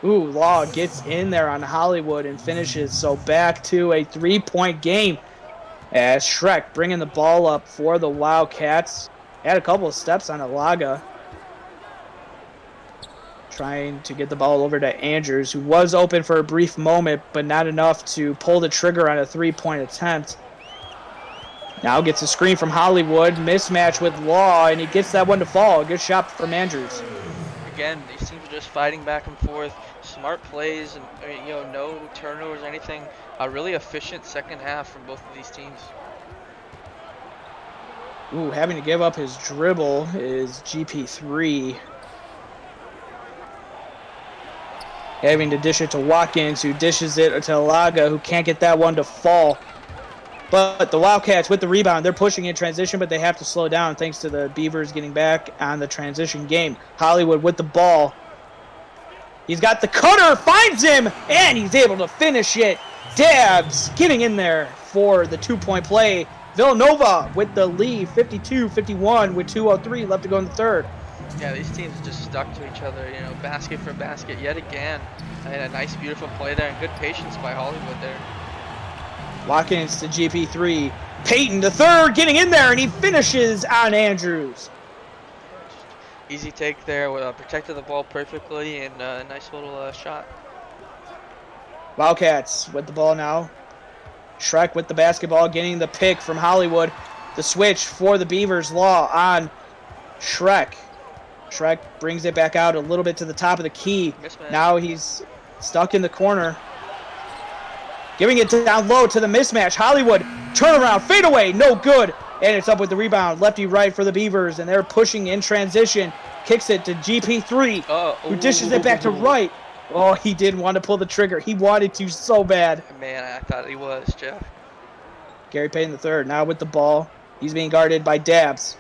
Ooh, Law gets in there on Hollywood and finishes. So back to a 3-point game as Shrek bringing the ball up for the Wildcats. Had a couple of steps on Alaga. Trying to get the ball over to Andrews, who was open for a brief moment, but not enough to pull the trigger on a 3-point attempt. Now gets a screen from Hollywood, mismatch with Law, and he gets that one to fall. A good shot from Andrews. Again, these teams are just fighting back and forth. Smart plays and no turnovers or anything. A really efficient second half from both of these teams. Ooh, having to give up his dribble is GP3. Having to dish it to Watkins, who dishes it to Alaga, who can't get that one to fall. But the Wildcats with the rebound, they're pushing in transition, but they have to slow down thanks to the Beavers getting back on the transition game. Hollywood with the ball. He's got the cutter, finds him, and he's able to finish it. Dabs getting in there for the 2-point play. Villanova with the lead, 52-51 with 2:03 left to go in the third. Yeah, these teams just stuck to each other, basket for basket yet again. And a nice, beautiful play there, and good patience by Hollywood there. Watkins to GP3. Peyton to third, getting in there, and he finishes on Andrews. Easy take there, protected the ball perfectly, and a nice little shot. Wildcats with the ball now. Shrek with the basketball, getting the pick from Hollywood. The switch for the Beavers, Law on Shrek. Shrek brings it back out a little bit to the top of the key. Mismatch. Now he's stuck in the corner. Giving it down low to the mismatch. Hollywood, turnaround, fade away, no good. And it's up with the rebound, lefty right for the Beavers, and they're pushing in transition. Kicks it to GP3, who dishes it back to right. Oh, he didn't want to pull the trigger. He wanted to so bad. Man, I thought he was, Jeff. Gary Payton the third now with the ball. He's being guarded by Dabs.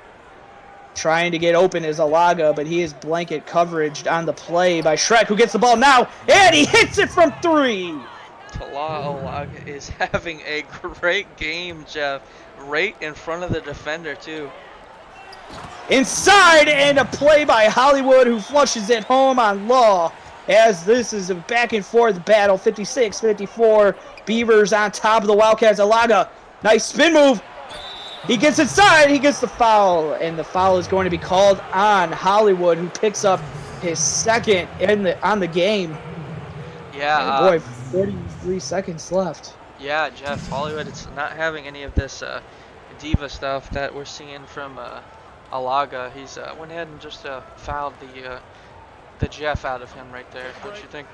Trying to get open is Alaga, but he is blanket coveraged on the play by Shrek, who gets the ball now, and he hits it from 3. Alaga is having a great game, Jeff. Right in front of the defender, too. Inside, and a play by Hollywood, who flushes it home on Law, as this is a back and forth battle. 56-54. Beavers on top of the Wildcats. Alaga, nice spin move. He gets inside, he gets the foul, and the foul is going to be called on Hollywood, who picks up his second on the game. Yeah. Oh boy, 43 seconds left. Yeah, Jeff, Hollywood, it's not having any of this diva stuff that we're seeing from Alaga. He's went ahead and just fouled the Jeff out of him right there. Don't you think?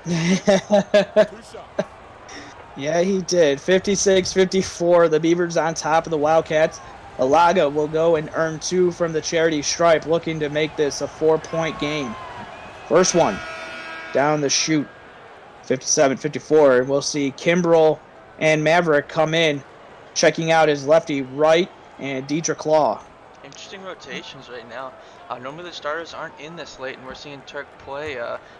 Yeah, he did. 56-54. The Beavers on top of the Wildcats. Alaga will go and earn 2 from the charity stripe, looking to make this a 4-point game. First one, down the chute, 57-54. And we'll see Kimbrell and Maverick come in, checking out his lefty right and Dietrich Law. Interesting rotations right now. Normally the starters aren't in this late, and we're seeing Turk play.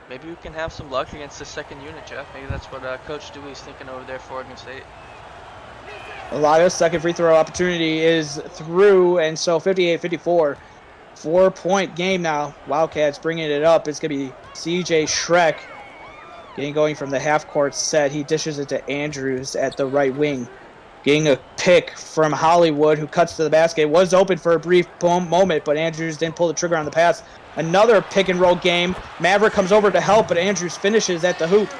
Maybe we can have some luck against the second unit, Jeff. Maybe that's what Coach Dewey's thinking over there for Oregon State. Alaga's second free throw opportunity is through, and so 58-54. 4-point game now. Wildcats bringing it up. It's going to be CJ Schreck getting going from the half-court set. He dishes it to Andrews at the right wing. Getting a pick from Hollywood, who cuts to the basket. Was open for a brief moment, but Andrews didn't pull the trigger on the pass. Another pick-and-roll game. Maverick comes over to help, but Andrews finishes at the hoop.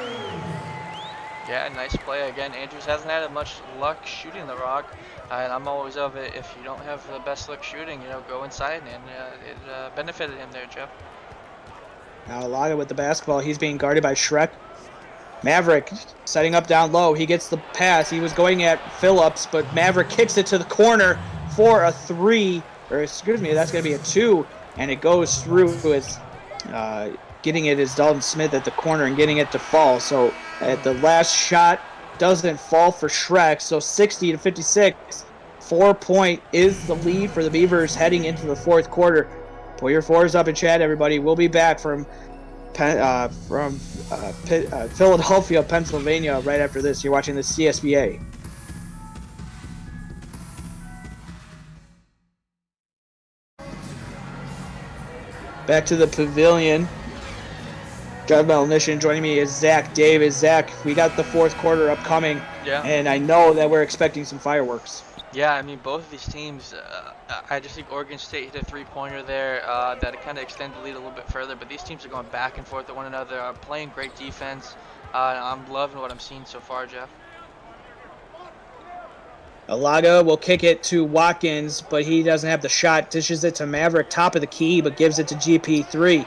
Yeah, nice play again. Andrews hasn't had much luck shooting the rock, and I'm always of it. If you don't have the best luck shooting, go inside, and it benefited him there, Jeff. Now Alaga with the basketball. He's being guarded by Schreck. Maverick setting up down low. He gets the pass. He was going at Phillips, but Maverick kicks it to the corner for a 3. Or excuse me, that's going to be a 2, and it goes through as getting it is Dalton Smith at the corner and getting it to fall. So at the last shot doesn't fall for Schreck. So 60-56. 4-point is the lead for the Beavers heading into the fourth quarter. Pull your fours up in chat, everybody. We'll be back from Philadelphia, Pennsylvania right after this. You're watching the CSBA. Back to the pavilion. Drive Melnition. Joining me is Zach Davis. Zach, we got the fourth quarter upcoming, and I know that we're expecting some fireworks. Yeah, I mean, both of these teams, I just think Oregon State hit a three-pointer there that kind of extended the lead a little bit further, but these teams are going back and forth at one another, playing great defense. I'm loving what I'm seeing so far, Jeff. Alaga will kick it to Watkins, but he doesn't have the shot. Dishes it to Maverick, top of the key, but gives it to GP3.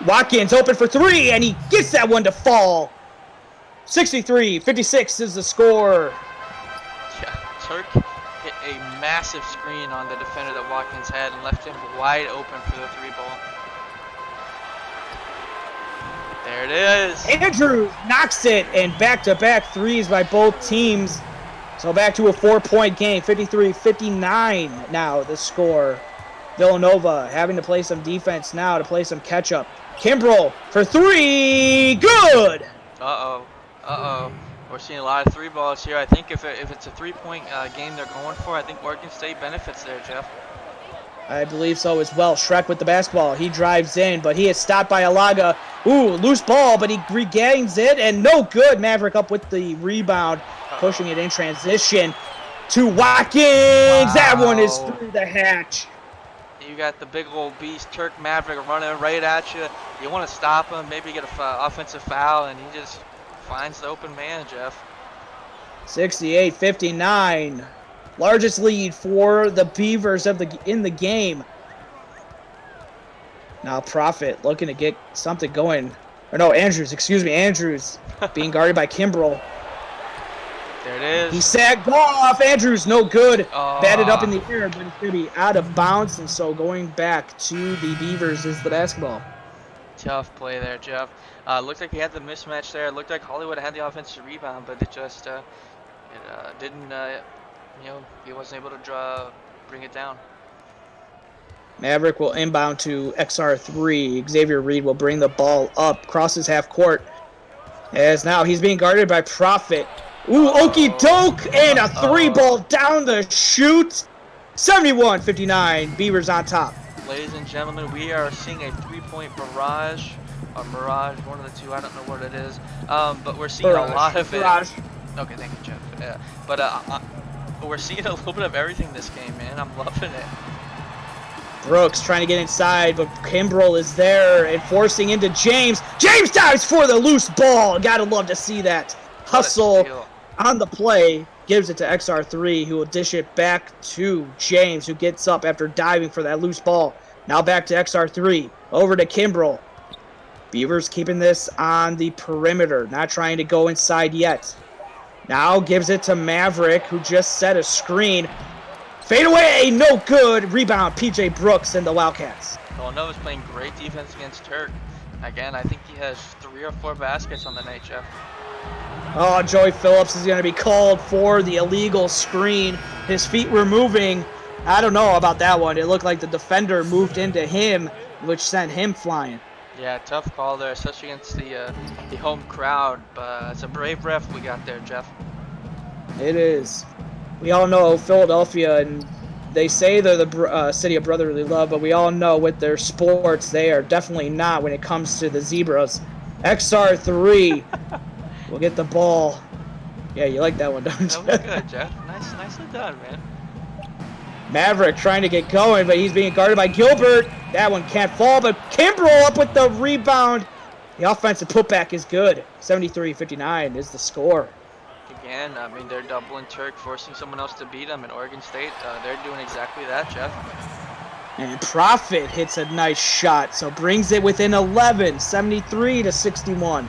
Watkins open for 3, and he gets that one to fall. 63-56 is the score. Yeah, Turk hit a massive screen on the defender that Watkins had and left him wide open for the 3-ball. There it is. Andrews knocks it, and back-to-back threes by both teams. So back to a 4-point game, 53-59 now the score. Villanova having to play some defense now to play some catch-up. Kimbrell for 3, good! Uh-oh. We're seeing a lot of 3-balls here. I think if it's a 3-point game they're going for, I think Oregon State benefits there, Jeff. I believe so as well. Schreck with the basketball. He drives in, but he is stopped by Alaga. Ooh, loose ball, but he regains it, and no good. Maverick up with the rebound, pushing it in transition to Watkins. Wow. That one is through the hatch. You got the big old beast, Turk Maverick, running right at you. You want to stop him, maybe get an offensive foul, and he just finds the open man, Jeff. 68-59. Largest lead for the Beavers in the game. Now Profit looking to get something going. Or no, Andrews being guarded by Kimbrell. There it is. He sagged off. Andrews no good. Batted up in the air, but it's going to be out of bounds. And so going back to the Beavers is the basketball. Tough play there, Jeff. Looked like he had the mismatch there. It looked like Hollywood had the offensive rebound, but it just didn't. He wasn't able to bring it down. Maverick will inbound to XR3. Xavier Reed will bring the ball up, crosses half court. As now he's being guarded by Profit. Ooh, okey doke, and a 3-ball down the chute. 71-59, Beavers on top. Ladies and gentlemen, we are seeing a 3-point barrage. Or mirage, one of the two, I don't know what it is. But we're seeing a lot of it. Okay, thank you, Jeff. Yeah, but we're seeing a little bit of everything this game, man. I'm loving it. Brooks trying to get inside, but Kimbrell is there and forcing into James. James dives for the loose ball. Gotta love to see that hustle on the play. gives it to XR3, who will dish it back to James, who gets up after diving for that loose ball. Now back to XR3, over to Kimbrel. Beavers keeping this on the perimeter, not trying to go inside yet. Now gives it to Maverick, who just set a screen. Fade away, no good. Rebound, PJ Brooks and the Wildcats. Villanova's playing great defense against Turk. Again, I think he has 3 or 4 baskets on the night, Jeff. Oh, Joey Phillips is going to be called for the illegal screen. His feet were moving. I don't know about that one. It looked like the defender moved into him, which sent him flying. Yeah, tough call there, especially against the home crowd. But it's a brave ref we got there, Jeff. It is. We all know Philadelphia, and they say they're the city of brotherly love, but we all know with their sports, they are definitely not when it comes to the Zebras. XR3 will get the ball. Yeah, you like that one, don't you? That was good, Jeff. Nicely done, man. Maverick trying to get going, but he's being guarded by Gilbert. That one can't fall, but Kimbrel up with the rebound. The offensive putback is good. 73-59 is the score. Again, I mean, they're doubling Turk, forcing someone else to beat them. In Oregon State, they're doing exactly that, Jeff. And Profit hits a nice shot, so brings it within 11, 73-61.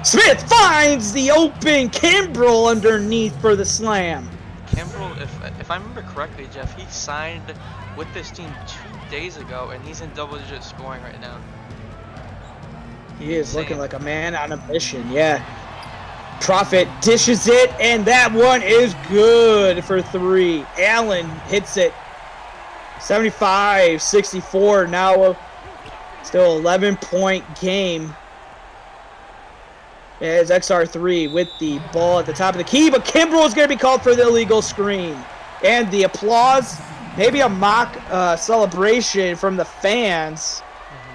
Smith finds the open Kimbrel underneath for the slam. Kimbrel, if I remember correctly, Jeff, he signed with this team 2 days ago, and he's in double-digit scoring right now. He is looking like a man on a mission, yeah. Profit dishes it, and that one is good for 3. Allen hits it. 75-64, now still 11-point game. As XR3 with the ball at the top of the key, but Kimbrel is going to be called for the illegal screen. And the applause, maybe a mock celebration from the fans.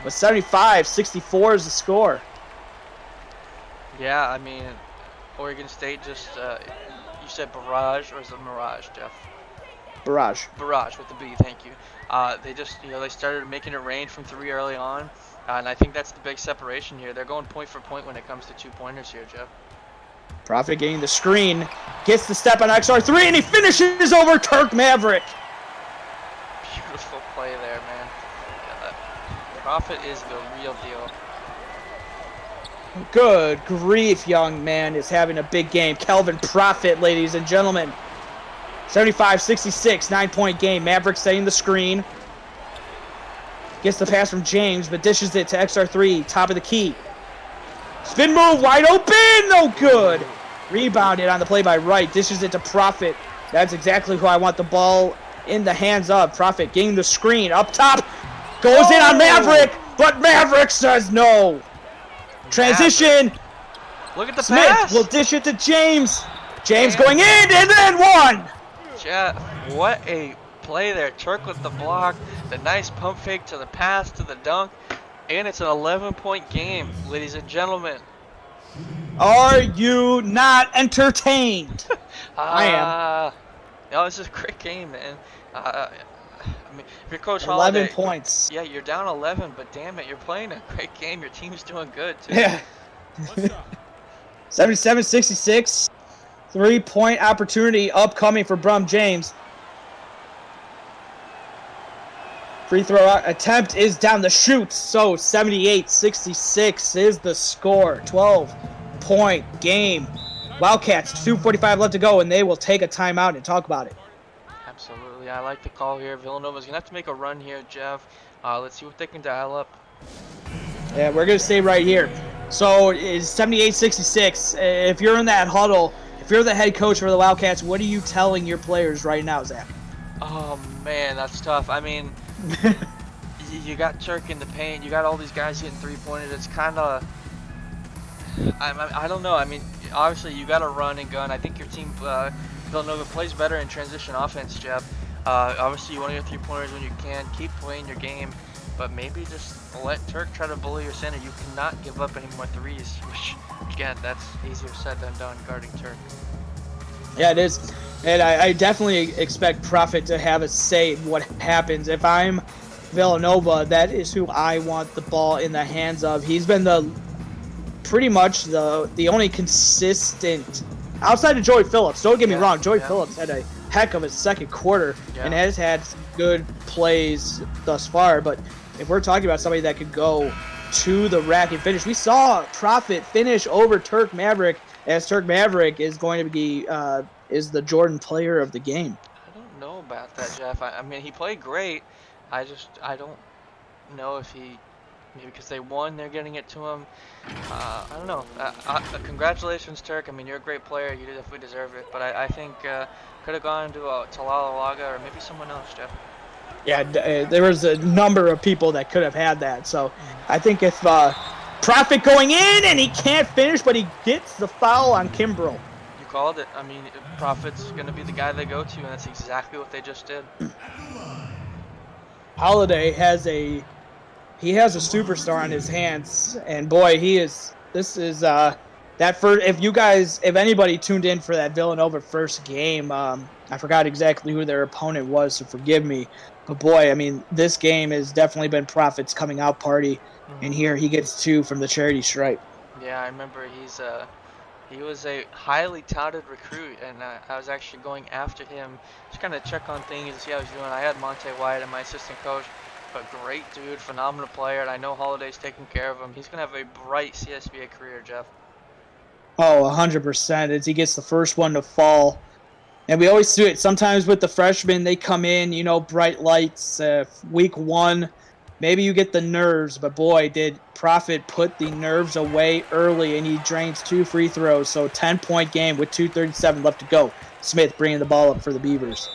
But 75-64 is the score. Yeah, I mean, Oregon State just, you said barrage, or is it mirage, Jeff? Barrage. Barrage with the B, thank you. They just, they started making it rain from 3 early on. And I think that's the big separation here. They're going point for point when it comes to 2-pointers here, Jeff. Profit getting the screen, gets the step on XR3, and he finishes over Turk Maverick. Beautiful play there, man. Profit is the real deal. Good grief, young man is having a big game. Kelvin Profit, ladies and gentlemen. 75-66, 9-point game. Maverick setting the screen. Gets the pass from James, but dishes it to XR3, top of the key. Spin move, wide open, no good. Rebounded on the play by Wright, dishes it to Profit. That's exactly who I want the ball in the hands of. Profit getting the screen, up top, goes in on Maverick, but Maverick says no. Transition. Maverick. Look at the Smith pass. will dish it to James. James going in, and then one. Jeff, what a play there. Turk with the block, the nice pump fake to the pass to the dunk, and it's an 11-point game, ladies and gentlemen. Are you not entertained? I am. No, this is a great game, man. I mean, if you're Coach 11 Holiday, points. Yeah, you're down 11, but damn it, you're playing a great game. Your team's doing good too. Yeah. 77-66. 3-point opportunity upcoming for Brum James. Free throw attempt is down the chute. So 78-66 is the score. 12-point game. Wildcats, 2:45 left to go, and they will take a timeout and talk about it. Absolutely. I like the call here. Villanova's going to have to make a run here, Jeff. Let's see what they can dial up. Yeah, we're going to stay right here. So it's 78-66. If you're in that huddle, if you're the head coach for the Wildcats, what are you telling your players right now, Zach? Oh, man, that's tough. I mean, you got Turk in the paint. You got all these guys hitting three-pointers. It's kind of, I don't know. I mean, obviously, you got to run and gun. I think your team, Villanova, plays better in transition offense, Jeff. Obviously, you want to get three-pointers when you can. Keep playing your game. But maybe just let Turk try to bully your center. You cannot give up any more threes, which, again, that's easier said than done guarding Turk. Yeah, it is. And I definitely expect Profit to have a say in what happens. If I'm Villanova, that is who I want the ball in the hands of. He's been the pretty much the only consistent outside of Joey Phillips. Don't get me wrong, Joey Phillips had a heck of a second quarter and has had some good plays thus far. But if we're talking about somebody that could go to the rack and finish, we saw Profit finish over Turk Maverick, as Turk Maverick is going to be is the Jordan player of the game. I don't know about that, Jeff. I mean, he played great. I don't know if he, maybe because they won, they're getting it to him. I don't know. Congratulations, Turk. I mean, you're a great player. You definitely deserve it. But I think could have gone to Talalawaga or maybe someone else, Jeff. Yeah, there was a number of people that could have had that. So I think if Profit going in and he can't finish, but he gets the foul on Kimbrel. You called it. I mean, Profit's going to be the guy they go to, and that's exactly what they just did. Holiday has a superstar on his hands, and boy, this is that first. If anybody tuned in for that Villanova first game, I forgot exactly who their opponent was, so forgive me. But boy, I mean, this game has definitely been Profit's coming out party, and here he gets 2 from the charity stripe. Yeah, I remember he was a highly touted recruit, and I was actually going after him, just kind of check on things and see how he's doing. I had Monte White as my assistant coach, but great dude, phenomenal player, and I know Holiday's taking care of him. He's going to have a bright CSBA career, Jeff. Oh, 100%. As he gets the first one to fall. And we always do it. Sometimes with the freshmen, they come in, bright lights, week 1. Maybe you get the nerves, but boy, did Profit put the nerves away early, and he drains 2 free throws. So 10-point game with 2:37 left to go. Smith bringing the ball up for the Beavers.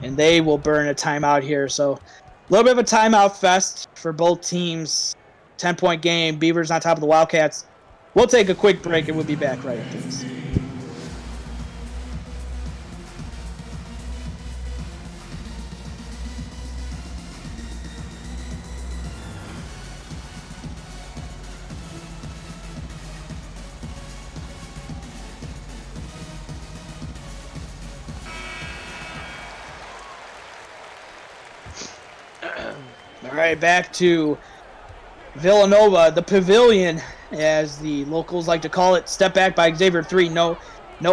And they will burn a timeout here. So a little bit of a timeout fest for both teams. 10-point game. Beavers on top of the Wildcats. We'll take a quick break, and we'll be back right after this. All right, back to Villanova, the pavilion, as the locals like to call it. Step back by Xavier 3. No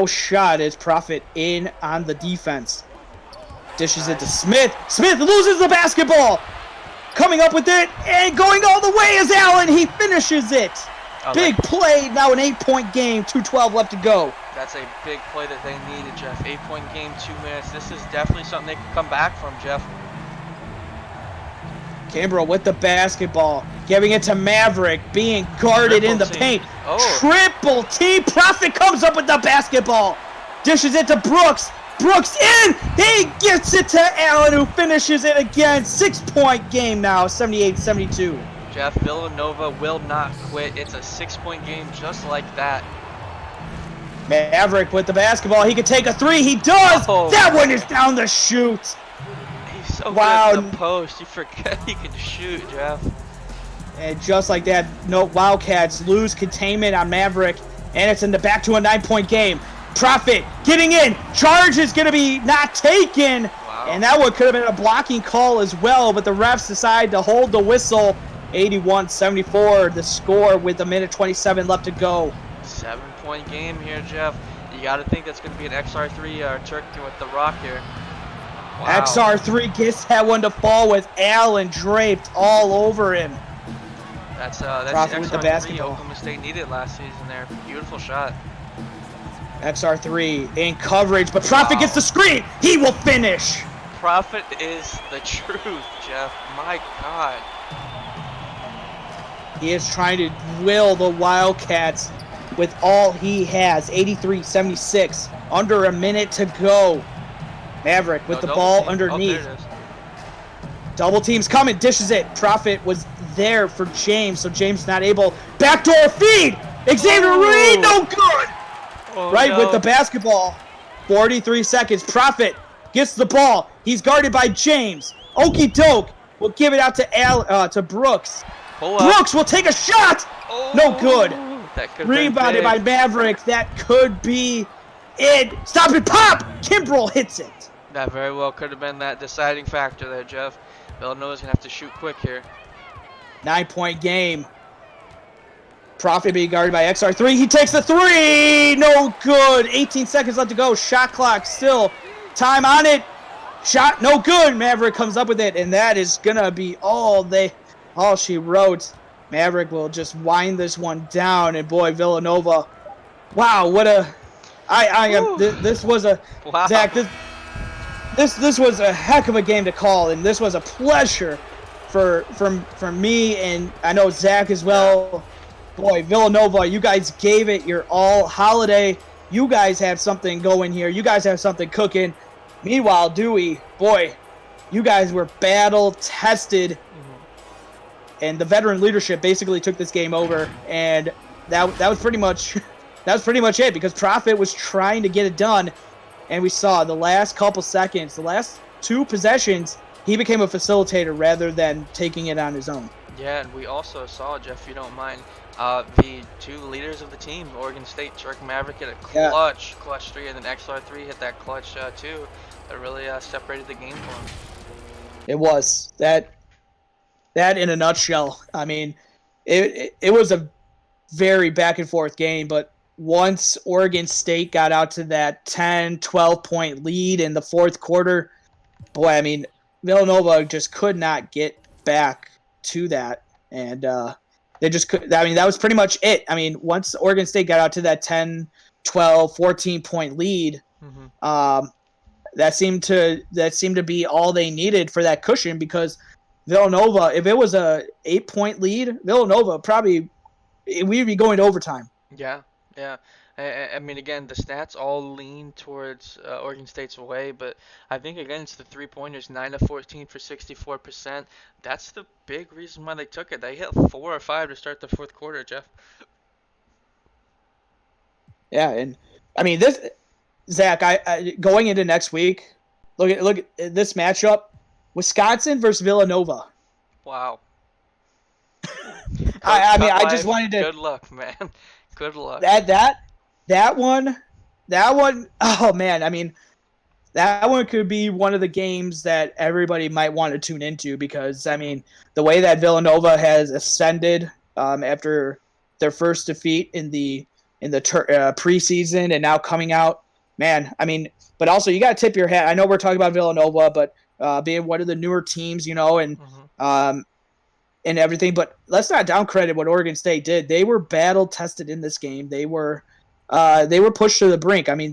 shot as Profit in on the defense. Dishes it to Smith. Smith loses the basketball. Coming up with it and going all the way is Allen. He finishes it. Big play. Now an 8-point game. 2:12 left to go. That's a big play that they needed, Jeff. 8-point game, 2 minutes. This is definitely something they can come back from, Jeff. Kimbrel with the basketball, giving it to Maverick, being guarded in the paint. Triple T. Profit comes up with the basketball. Dishes it to Brooks. Brooks in. He gets it to Allen, who finishes it again. 6-point game now, 78-72. Jeff, Villanova will not quit. It's a 6-point game just like that. Maverick with the basketball. He could take a 3. He does. That one is down the chute. So good in the post. You forget he can shoot, Jeff. And just like that, Wildcats lose containment on Maverick, and it's in the back to a 9-point game. Profit getting in. Charge is going to be not taken. Wow. And that one could have been a blocking call as well, but the refs decide to hold the whistle. 81-74, the score with a minute 27 left to go. 7-point game here, Jeff. You got to think that's going to be an XR3 Turk with the rock here. Wow. XR3 gets that one to fall with Allen draped all over him. That's the XR3 Oklahoma State needed last season there. Beautiful shot. XR3 in coverage, but Profit gets the screen. He will finish. Profit is the truth, Jeff. My God. He is trying to will the Wildcats with all he has. 83-76. Under a minute to go. Maverick with the ball underneath. Double team's coming. Dishes it. Profit was there for James, so James not able. Backdoor feed. Xavier Reed, no good. With the basketball. 43 seconds. Profit gets the ball. He's guarded by James. Okie doke will give it out to Brooks. Brooks will take a shot. No good. Rebounded by Maverick. That could be it. Stop it. Pop. Kimbrel hits it. That very well could have been that deciding factor there, Jeff. Villanova's going to have to shoot quick here. 9-point game. Profit being guarded by XR3. He takes the three. No good. 18 seconds left to go. Shot clock still. Time on it. Shot no good. Maverick comes up with it, and that is gonna be all she wrote. Maverick will just wind this one down, and boy, Villanova. Wow, what a I am. This was a Wow. Zach. This was a heck of a game to call, and this was a pleasure for me, and I know Zach as well. Boy, Villanova, you guys gave it your all. Holiday, you guys have something going here. You guys have something cooking. Meanwhile, Dewey, boy, you guys were battle tested, and the veteran leadership basically took this game over, and that was pretty much it, because Profit was trying to get it done, and we saw the last couple seconds, the last two possessions, he became a facilitator rather than taking it on his own. Yeah, and we also saw, Jeff, if you don't mind, the two leaders of the team, Oregon State, Turk Maverick hit a clutch three, and then XR3 hit that clutch two. That really separated the game for him. It was that in a nutshell. I mean, it was a very back and forth game, but once Oregon State got out to that 10, 12-point lead in the fourth quarter, boy, I mean, Villanova just could not get back to that, and they just could. I mean, that was pretty much it. I mean, once Oregon State got out to that 10, 12, 14-point lead, that seemed to be all they needed for that cushion, because Villanova, if it was a 8-point lead, Villanova probably we'd be going to overtime. Yeah. I mean, again, the stats all lean towards Oregon State's way, but I think, again, it's the three-pointers, 9 of 14 for 64%. That's the big reason why they took it. They hit 4 or 5 to start the fourth quarter, Jeff. Yeah, and I mean, this, Zach, I going into next week, look at this matchup, Wisconsin versus Villanova. Wow. I mean, I just wanted to. Good luck, man. Good luck. That one. Oh man, I mean, that one could be one of the games that everybody might want to tune into, because I mean, the way that Villanova has ascended after their first defeat in the preseason, and now coming out, man. I mean, but also you got to tip your hat. I know we're talking about Villanova, but being one of the newer teams, you know, and and everything, but let's not down credit what Oregon State did. They were battle tested in this game. They were pushed to the brink. I mean,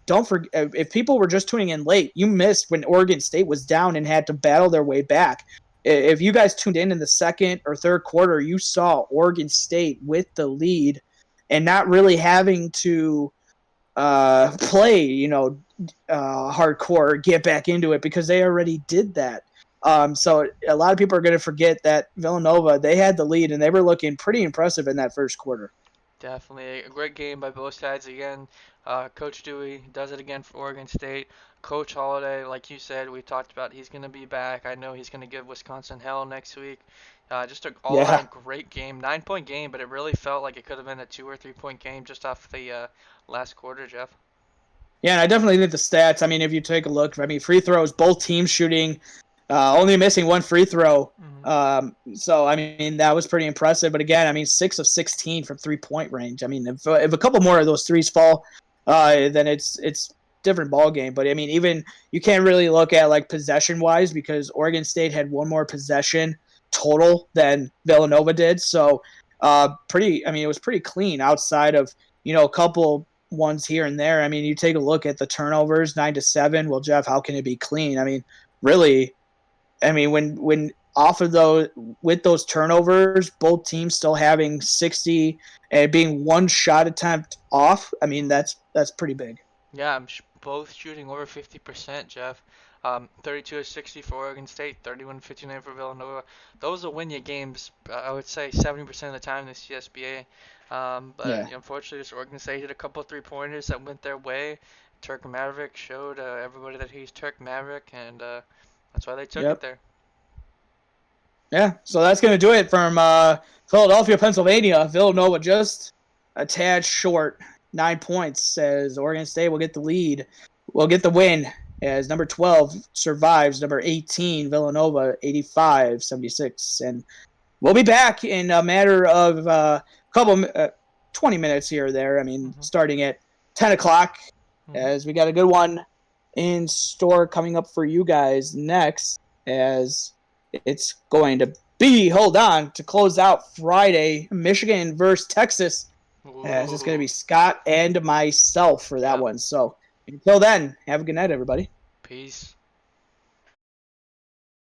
don't forget, if people were just tuning in late, you missed when Oregon State was down and had to battle their way back. If you guys tuned in the second or third quarter, you saw Oregon State with the lead and not really having to play, you know, hardcore, get back into it, because they already did that. So a lot of people are going to forget that Villanova, they had the lead, and they were looking pretty impressive in that first quarter. Definitely a great game by both sides again. Coach Dewey does it again for Oregon State. Coach Holiday, like you said, we talked about, he's going to be back. I know he's going to give Wisconsin hell next week. Just an all-around great game. 9-point game, but it really felt like it could have been a 2 or 3-point game just off the last quarter, Jeff. Yeah, and I definitely think the stats, I mean, if you take a look, I mean, free throws, both teams shooting, only missing one free throw. So, I mean, that was pretty impressive. But again, I mean, 6 of 16 from 3-point range. I mean, if a couple more of those threes fall, then it's different ball game. But I mean, even you can't really look at like possession wise, because Oregon State had one more possession total than Villanova did. So, I mean, it was pretty clean outside of, you know, a couple ones here and there. I mean, you take a look at the turnovers, 9-7. Well, Jeff, how can it be clean? I mean, really. I mean, when off of with those turnovers, both teams still having 60 and being one shot attempt off, I mean, that's pretty big. Yeah, both shooting over 50%, Jeff. 32-60 for Oregon State, 31-59 for Villanova. Those will win you games, I would say 70% of the time in the CSBA. But unfortunately, just Oregon State hit a couple 3-pointers that went their way. Turk Maverick showed everybody that he's Turk Maverick, and that's why they took it there. Yeah, so that's going to do it from Philadelphia, Pennsylvania. Villanova just a tad short, 9 points, as Oregon State will get the lead. Will get the win, as number 12 survives number 18, Villanova, 85-76. And we'll be back in a matter of couple 20 minutes here or there. I mean, starting at 10 o'clock, as we got a good one in store coming up for you guys next, as it's going to be, hold on, to close out Friday, Michigan versus Texas. As it's going to be Scott and myself for that one. So until then, have a good night, everybody. Peace.